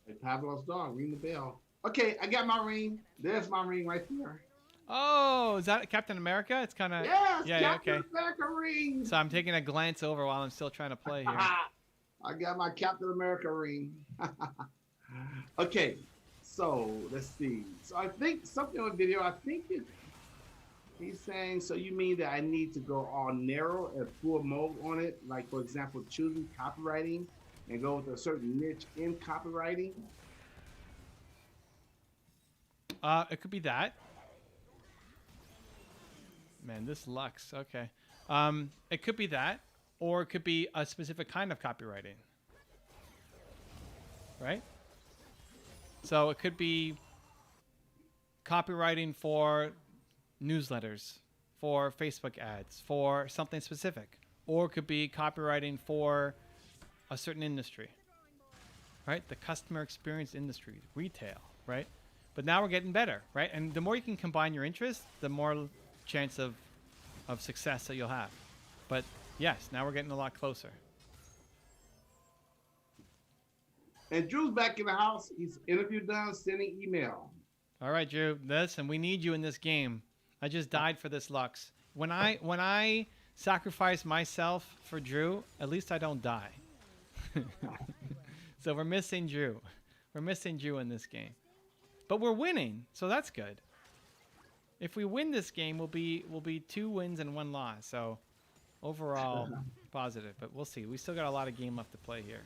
Hey, Pablo's dog, ring the bell. Okay, I got my ring. There's my ring right there. Oh, is that Captain America? It's kind of Yes, yeah, Captain okay. America ring. So I'm taking a glance over while I'm still trying to play here. I got my Captain America ring. Okay, so let's see. So I think something on video, I think he's saying, so you mean that I need to go all narrow and full mode on it? Like, for example, choosing copywriting and go with a certain niche in copywriting? It could be that. Man, this Lux. Okay. It could be that, or it could be a specific kind of copywriting. Right? So it could be copywriting for newsletters, for Facebook ads, for something specific, or it could be copywriting for a certain industry. Right? The customer experience industry, retail, right? But now we're getting better, right? And the more you can combine your interests, the more chance of success that you'll have. But yes, now we're getting a lot closer. And Drew's back in the house. He's interview done, sending email. All right, Drew. Listen, we need you in this game. I just died for this Lux. When I sacrifice myself for Drew, at least I don't die. So we're missing Drew. We're missing Drew in this game. But we're winning, so that's good. If we win this game, we'll be 2 wins and 1 loss. So overall, positive. But we'll see. We still got a lot of game left to play here.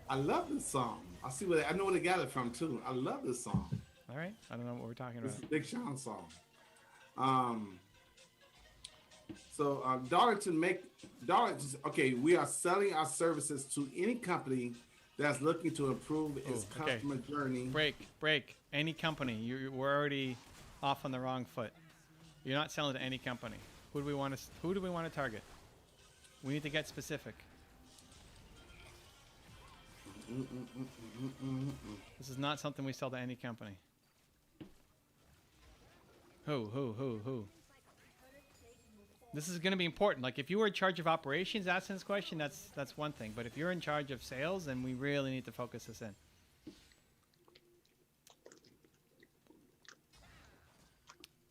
I love this song. I know where they got it from too. I love this song. All right. I don't know what we're talking This about. is a Big Sean song. Darlington, okay, we are selling our services to any company that's looking to improve its okay. customer journey. Break. Any company. We're already off on the wrong foot. You're not selling to any company. Who do we want to target? We need to get specific. This is not something we sell to any company. Who? This is going to be important. Like if you were in charge of operations asking this question, that's one thing. But if you're in charge of sales, then we really need to focus this in.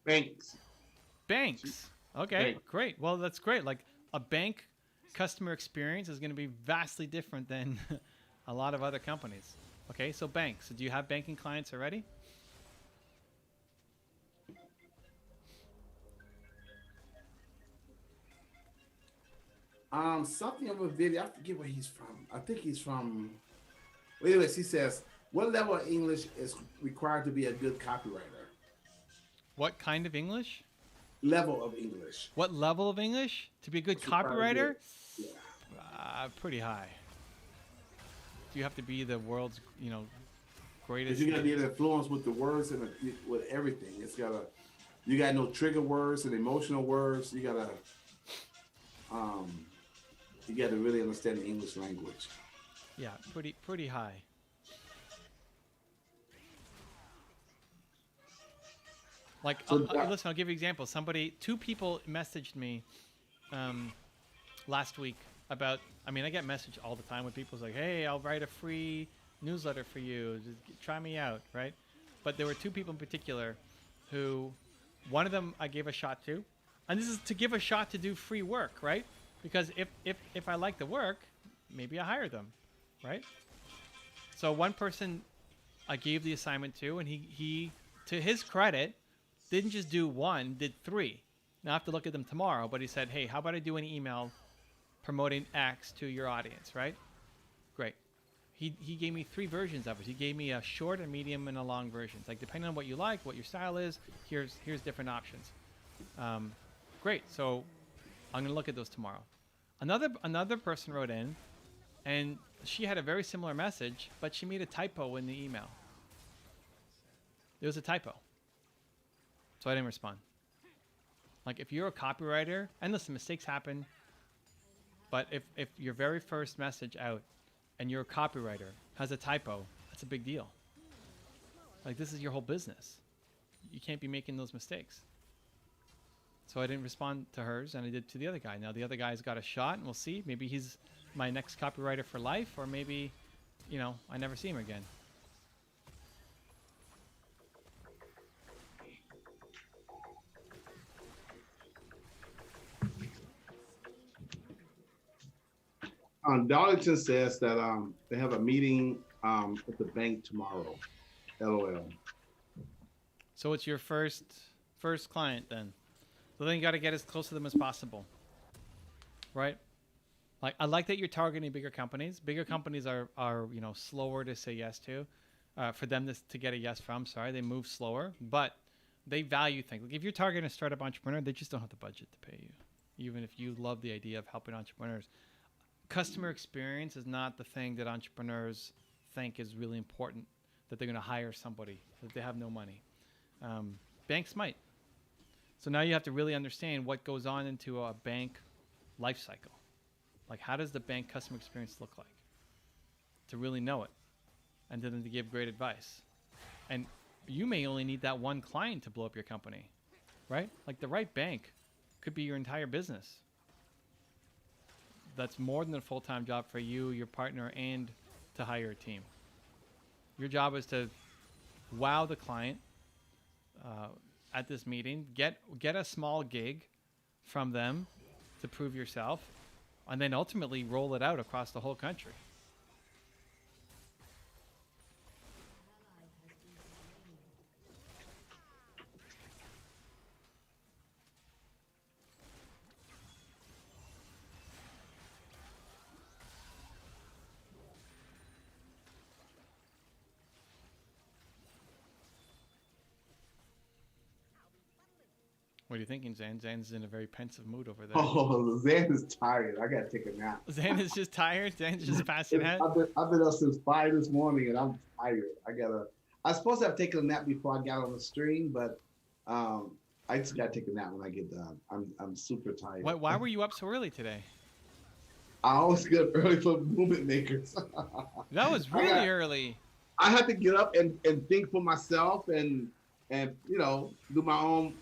Banks. Okay, Bank. great. Well, that's great. Like a bank customer experience is going to be vastly different than a lot of other companies. Okay, so banks. Do you have banking clients already? Something of a video. I forget where he's from. I think he's from. Well, anyways, he says, "What level of English is required to be a good copywriter?" What kind of English? Level of English. What level of English to be a good What's required copywriter? Yeah. Pretty high. Do you have to be the world's, greatest? Because you're gonna be an influence with the words and with everything. You gotta know trigger words and emotional words. You gotta You got to really understand the English language. Yeah, pretty high. Like, listen, I'll give you an example. Two people messaged me last week about. I mean, I get messaged all the time with people like, "Hey, I'll write a free newsletter for you. Just try me out," right? But there were two people in particular who, one of them I gave a shot to, and this is to give a shot to do free work, right? Because if I like the work, maybe I hire them, right? So one person I gave the assignment to, and he to his credit, didn't just do one, did three. Now I have to look at them tomorrow, but he said, hey, how about I do an email promoting X to your audience, right? Great. He gave me three versions of it. He gave me a short, a medium, and a long version. It's like, depending on what you like, what your style is, here's different options. Great. So I'm going to look at those tomorrow. Another person wrote in, and she had a very similar message, but she made a typo in the email. There was a typo. So I didn't respond. Like, if you're a copywriter, and listen, mistakes happen, but if your very first message out and you're a copywriter has a typo, that's a big deal. Like, this is your whole business. You can't be making those mistakes. So I didn't respond to hers, and I did to the other guy. Now the other guy's got a shot, and we'll see. Maybe he's my next copywriter for life, or maybe, I never see him again. Darlington says that they have a meeting at the bank tomorrow. LOL. So it's your first client then. So then you got to get as close to them as possible, right? Like, I like that you're targeting bigger companies. Bigger companies are slower to say yes to. For them to get a yes from, they move slower, but they value things. Like, if you're targeting a startup entrepreneur, they just don't have the budget to pay you, even if you love the idea of helping entrepreneurs. Customer experience is not the thing that entrepreneurs think is really important, that they're going to hire somebody, that they have no money. Banks might. So now you have to really understand what goes on into a bank life cycle. Like, how does the bank customer experience look like? To really know it, and then to give great advice. And you may only need that one client to blow up your company, right? Like, the right bank could be your entire business. That's more than a full-time job for you, your partner, and to hire a team. Your job is to wow the client at this meeting, get a small gig from them to prove yourself, and then ultimately roll it out across the whole country. What are you thinking, Zan? Zan's in a very pensive mood over there. Oh, Zan is tired. I gotta take a nap. Zan is just tired. Zan's just passing out. I've been up since 5 this morning, and I'm tired. I was supposed to have taken a nap before I got on the stream, but I just gotta take a nap when I get done. I'm super tired. Why were you up so early today? I always get up early for movement makers. That was really early. I had to get up and think for myself and do my own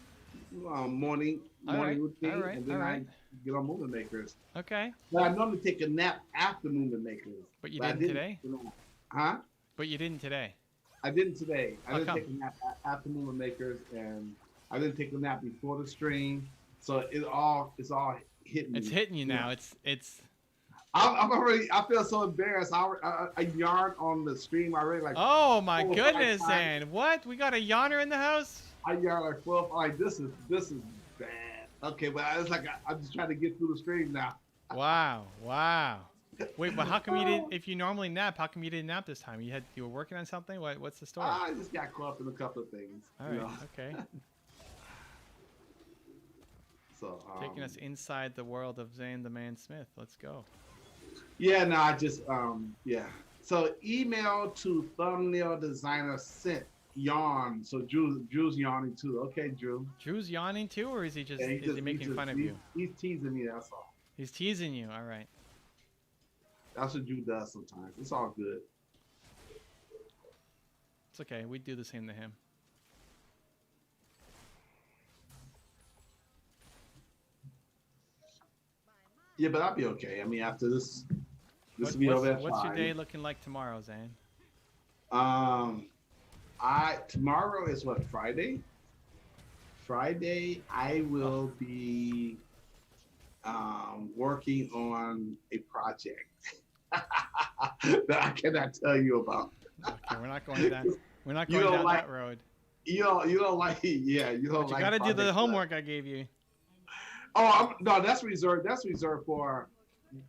morning routine, and then I get on movement makers. Okay. But I normally take a nap after movement makers. But you didn't today? Huh? But you didn't today. I didn't today. I didn't come? take a nap after movement makers, and I didn't take a nap before the stream. So it's all hitting me. It's hitting you now. It's. I feel so embarrassed. I yarn on the stream already. Like, oh my goodness, Zan! What? We got a yawner in the house? I yarn like 12. Like, this is bad. Okay, but it's like I'm just trying to get through the stream now. Wow. Wait, but how come you didn't? If you normally nap, how come you didn't nap this time? You were working on something. What's the story? I just got caught up in a couple of things. All right. Okay. So taking us inside the world of Zan the Man Smith. Let's go. Yeah, no, I just So email to thumbnail designer sent yawn. So Drew's yawning too. Okay, Drew. Drew's yawning too, or is he just is he making fun of you? He's teasing me. That's all. He's teasing you. All right. That's what Drew does sometimes. It's all good. It's okay. We do the same to him. Yeah, but I'll be okay. I mean, after this will be over. What's your day looking like tomorrow, Zane? Tomorrow is what, Friday? Friday, I will be working on a project that I cannot tell you about. Okay, we're not going down. We're not going down that road. You don't like, yeah, you don't But you like. got to do the projects homework I gave you. No, that's reserved. That's reserved for.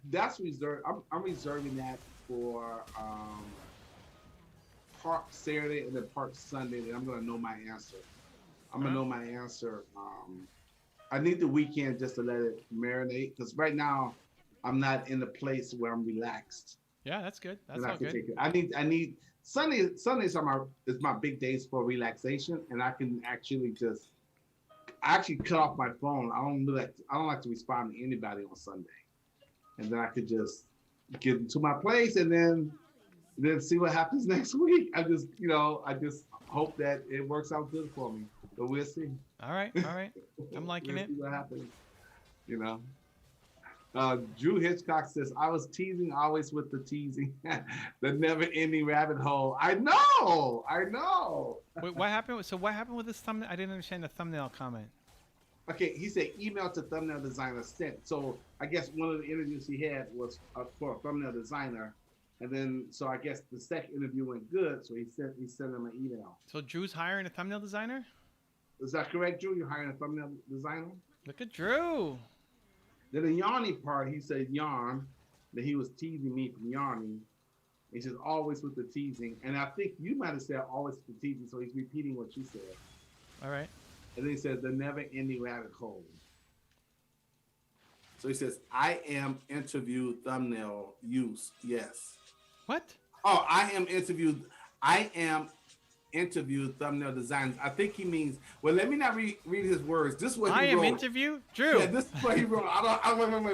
That's reserved. I'm reserving that for Park Saturday and then Park Sunday. And I'm gonna know my answer. I'm gonna know my answer. I need the weekend just to let it marinate because right now I'm not in a place where I'm relaxed. Yeah, that's good. That's all good. I need Sundays is my big days for relaxation, and I can actually cut off my phone. I don't like to respond to anybody on Sunday, and then I could just get into my place and then see what happens next week. I just hope that it works out good for me, but we'll see. All right. I'm liking it. See what happens. Drew Hitchcock says, I was teasing always with the teasing, the never-ending rabbit hole. I know. Wait, what happened? So what happened with this thumbnail? I didn't understand the thumbnail comment. Okay, he said email to thumbnail designer sent. So I guess one of the interviews he had was for a thumbnail designer, and then so I guess the second interview went good. So he sent him an email. So Drew's hiring a thumbnail designer? Is that correct, Drew? You're hiring a thumbnail designer? Look at Drew. Then the yawning part, he said yawn, that he was teasing me from yawning. He says always with the teasing. And I think you might have said always with the teasing, so he's repeating what you said. All right. And then he said the never-ending rabbit hole. So he says, I am interview thumbnail use, yes. What? Oh, I am interview thumbnail designs. I think he means, well, let me not read his words. This is what he wrote. I am interview? Drew. Yeah, this is what he wrote.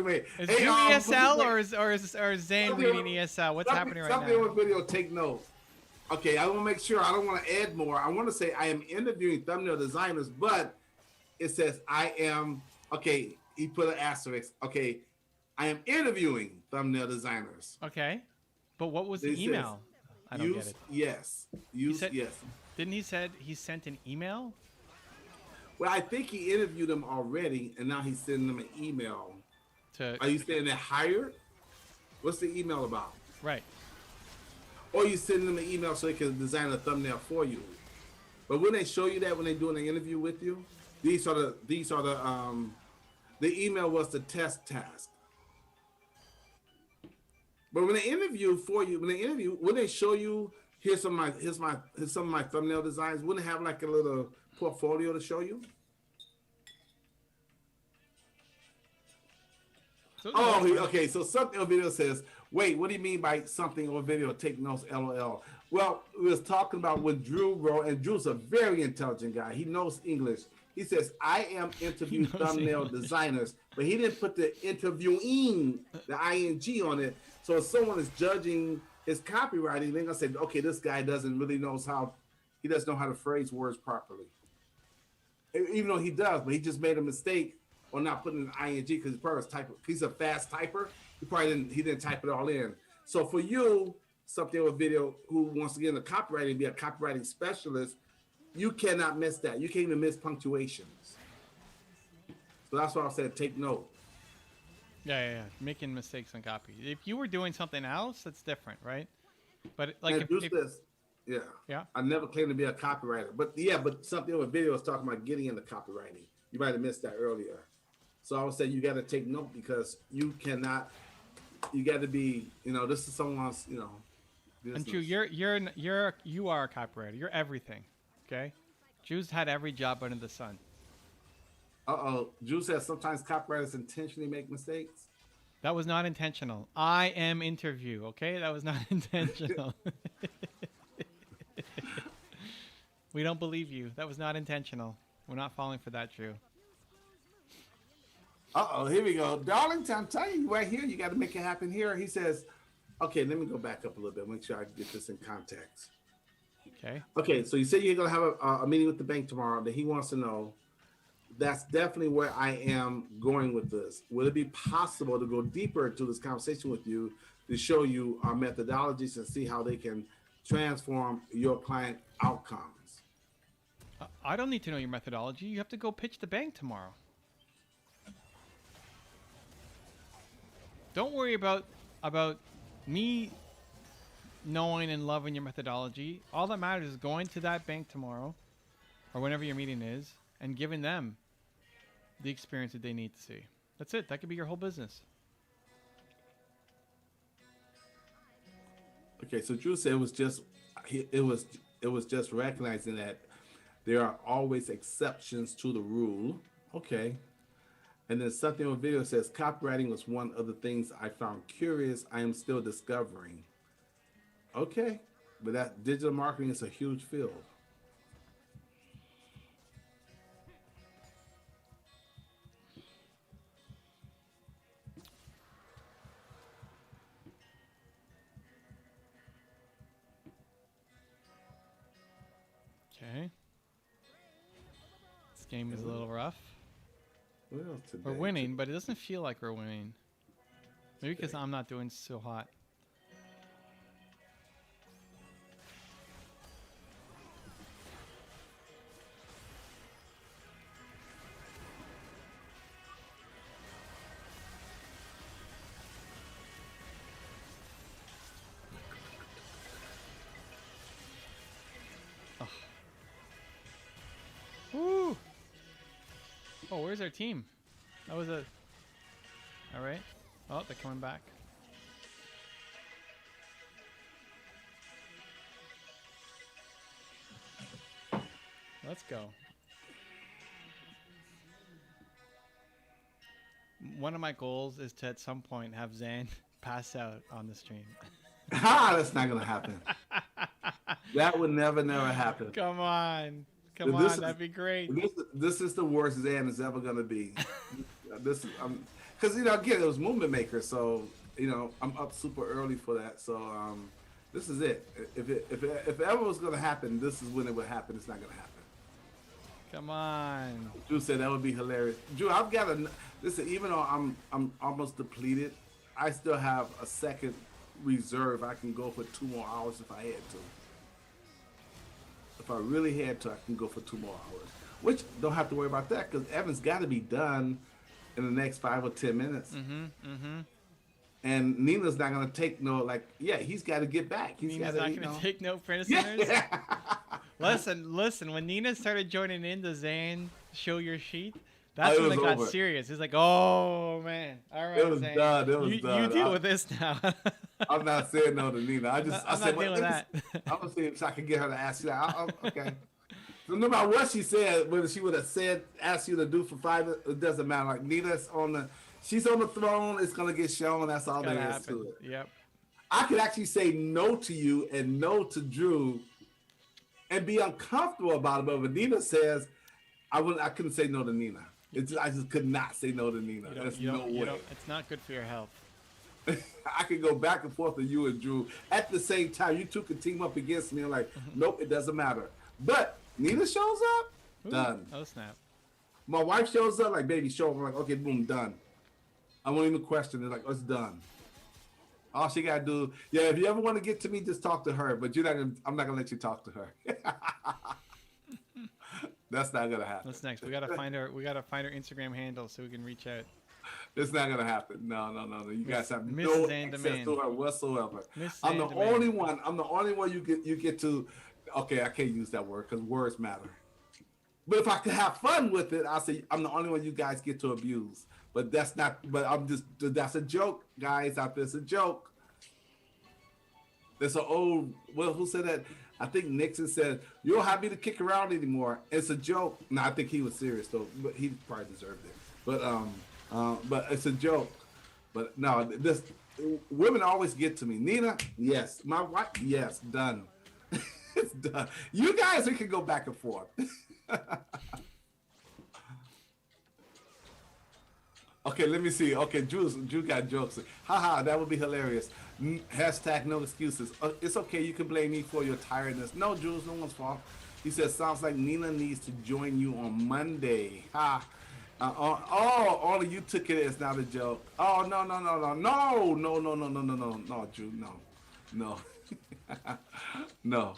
Wait. Is Drew ESL or is Zane reading ESL? What's happening right now? Something with video, take notes. Okay, I want to make sure. I don't want to add more. I want to say I am interviewing thumbnail designers, but it says I am, okay, he put an asterisk. Okay, I am interviewing thumbnail designers. Okay, but what was the email? I don't get it. Yes. Yes. Didn't he said he sent an email? Well, I think he interviewed them already, and now he's sending them an email. Are you saying they're hired? What's the email about? Right. Or you send them an email so they can design a thumbnail for you. But when they show you that when they're doing an interview with you, the email was the test task. But when they interview for you, when they show you, here's some of my thumbnail designs, wouldn't it have like a little portfolio to show you? Okay. So something on video says, wait, what do you mean by something on video? Take notes, LOL. Well, we was talking about what Drew wrote, and Drew's a very intelligent guy. He knows English. He says, I am interview thumbnail designers, but he didn't put the interviewing, the ing on it. So if someone is judging his copywriting, they're gonna say, okay, this guy doesn't know how to phrase words properly. Even though he does, but he just made a mistake on not putting an ing because he's a fast typer. He didn't type it all in. So for you, something with video who wants to get into copywriting, be a copywriting specialist, you cannot miss that. You can't even miss punctuations. So that's why I said take note. Yeah. Making mistakes on copy. If you were doing something else, that's different, right? But like yeah. I never claimed to be a copywriter, but something with video is talking about getting into copywriting. You might have missed that earlier. So I would say you got to take note because you got to be, this is someone's, And Drew, you are a copywriter. You're everything. Okay. Drew's had every job under the sun. Drew says sometimes copywriters intentionally make mistakes. That was not intentional. I am interview. Okay. That was not intentional. We don't believe you. That was not intentional. We're not falling for that, Drew. Uh-oh, here we go. Darlington, I'm telling you right here, you got to make it happen here. He says, okay, let me go back up a little bit, make sure I get this in context. Okay. Okay, so you said you're going to have a meeting with the bank tomorrow that he wants to know. That's definitely where I am going with this. Would it be possible to go deeper into this conversation with you to show you our methodologies and see how they can transform your client outcomes? I don't need to know your methodology. You have to go pitch the bank tomorrow. Don't worry about me knowing and loving your methodology. All that matters is going to that bank tomorrow or whenever your meeting is and giving them the experience that they need to see. That's it. That could be your whole business. Okay, so Drew said it was just recognizing that there are always exceptions to the rule. Okay. And then something on video says copywriting was one of the things I found curious. I am still discovering. Okay, but that digital marketing is a huge field. Okay. This game is a little rough. What else today? We're winning, but it doesn't feel like we're winning. Maybe because I'm not doing so hot. Woo! Oh, where's our team? That was a... Alright. Oh, they're coming back. Let's go. One of my goals is to at some point have Zan pass out on the stream. That's not gonna happen. That would never happen. Come on. Come This on, is- that'd be great. This is the worst Zan is ever gonna be. This is because again it was movement maker, so I'm up super early for that. So this is it. If it ever was gonna happen, this is when it would happen. It's not gonna happen. Come on. Drew said that would be hilarious. Drew, I've got a listen. Even though I'm almost depleted, I still have a second reserve. I can go for 2 more hours if I had to. If I really had to, I can go for 2 more hours. Which don't have to worry about that because Evan's got to be done in the next 5 or 10 minutes. And Nina's not gonna take he's got to get back. Nina's not going to take no for listeners. Listen. When Nina started joining in the Zan show your sheet, that's when it got over. serious. It's like, oh man, all right, It was Zan. done. It was you done. deal with this now. I'm not saying no to Nina. I I'm said, not dealing with that. I'm gonna see if I can get her to ask you that. Okay. So no matter what she said, whether she would have asked you to do for 5, it doesn't matter. Like Nina's she's on the throne. It's gonna get shown. That's all there is to it. Yep. I could actually say no to you and no to Drew, and be uncomfortable about it. But when Nina says, I couldn't say no to Nina. I just could not say no to Nina. There's no way. It's not good for your health. I could go back and forth with you and Drew at the same time. You two could team up against me. I'm like, nope, it doesn't matter. But Nina shows up, Ooh, done. Oh snap. My wife shows up, like, baby, show up. I'm like, okay, boom, done. I won't even question it. Like, oh, it's done. All she gotta do, if you ever want to get to me, just talk to her. But I'm not gonna let you talk to her. That's not gonna happen. What's next? We gotta find her Instagram handle so we can reach out. It's not gonna happen. No. You guys have Mrs. no Zan access Demand. to her whatsoever. Miss I'm Zan the Demand. only one. I'm the only one you get to. Okay, I can't use that word because words matter. But if I could have fun with it, I'll say I'm the only one you guys get to abuse. But that's not. But that's a joke, guys. Out there, it's a joke. There's an old. Well, who said that? I think Nixon said, "You don't have me to kick around anymore." It's a joke. No, I think he was serious though. But he probably deserved it. But it's a joke. But no, this women always get to me. Nina, yes. My wife, yes. Done. It's done. You guys, we can go back and forth. Okay, let me see. Okay, Drew got jokes. Haha, that would be hilarious. Hashtag no excuses. It's okay. You can blame me for your tiredness. No, Drew, it's no one's fault. He says, sounds like Nina needs to join you on Monday. Ha. All of you took it as not a joke. Oh, no, Drew, no. No.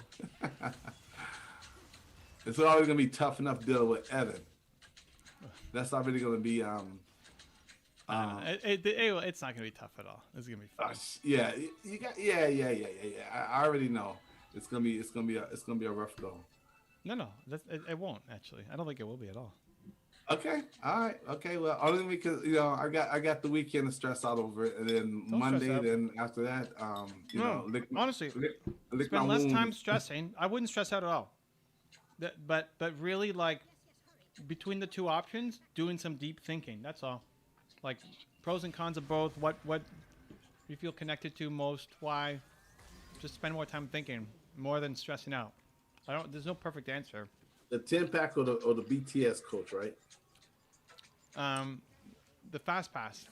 It's always going to be tough enough dealing with Evan. That's already going to be, it's not gonna be tough at all. It's gonna be fun. Yeah, you got. Yeah. I already know it's gonna be a rough go. No, it won't actually. I don't think it will be at all. Okay, all right, okay. Well, only because I got the weekend to stress out over it, and then Don't Monday, stress out. then after that, Honestly, lick spend my less wound. time stressing. I wouldn't stress out at all. But really, like between the two options, doing some deep thinking. That's all. Like pros and cons of both. What you feel connected to most? Why? Just spend more time thinking, more than stressing out. There's no perfect answer. The 10-pack or the BTS coach, right? The fast pass.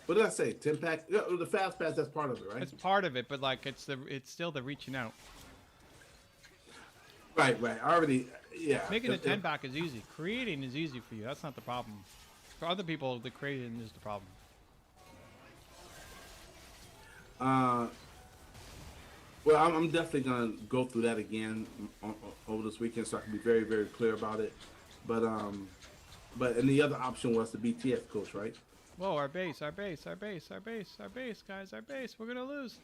What did I say? 10-pack. Yeah, the fast pass. That's part of it, right? It's part of it, but like it's still the reaching out. Right. I already. Yeah. Making a 10-pack is easy. Creating is easy for you. That's not the problem. For other people, the creating is the problem. Well, I'm definitely gonna go through that again over this weekend, so I can be very, very clear about it. But and the other option was the BTS coach, right? Whoa, our base, guys, our base. We're gonna lose.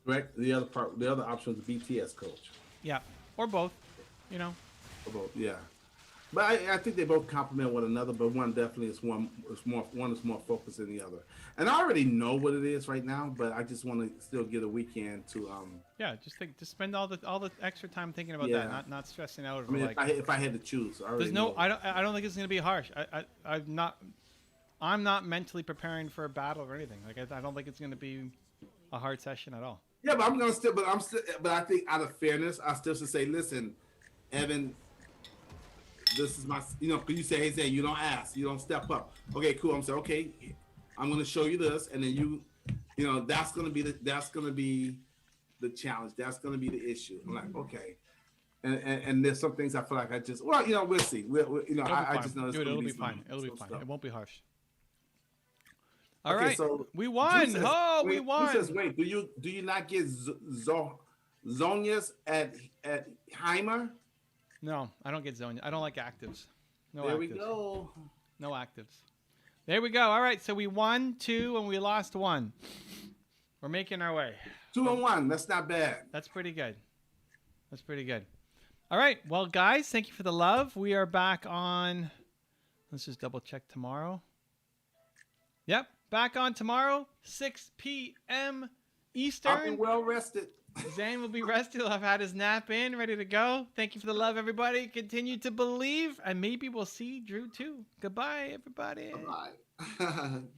Correct. The other option was the BTS coach. Yeah, or both. You know. Or both, yeah. But I think they both complement one another, but one definitely is one is more focused than the other. And I already know what it is right now, but I just want to still get a weekend to Yeah, just spend all the extra time thinking about Yeah. that, not stressing out over I mean, like. if I had to choose, I already There's no. know. I don't think it's gonna be harsh. I'm not mentally preparing for a battle or anything. Like I don't think it's gonna be a hard session at all. Yeah, but but I think out of fairness, I still should say, listen, Evan, this is my, because you say, hey, Zay, you don't ask, you don't step up. Okay, cool. I'm saying, okay, I'm going to show you this, and then that's going to be the challenge. That's going to be the issue. I'm like, okay. And there's some things I feel like we'll see. I just know Dude, it'll be fine. It'll be fine. It won't be harsh. All right, so we won. We won. He says, wait, do you not get Zonias at Heimer? No, I don't get Zonia. I don't like actives. No There actives. we go. No actives. There we go. All right, so we won 2 and we lost 1. We're making our way. 2-1. That's not bad. That's pretty good. All right, well, guys, thank you for the love. We are back on. Let's just double check tomorrow. Yep, back on tomorrow, 6 p.m. Eastern. I'll be well rested. Zane will be rested. He'll have had his nap in, ready to go. Thank you for the love, everybody. Continue to believe, and maybe we'll see Drew too. Goodbye, everybody. Bye.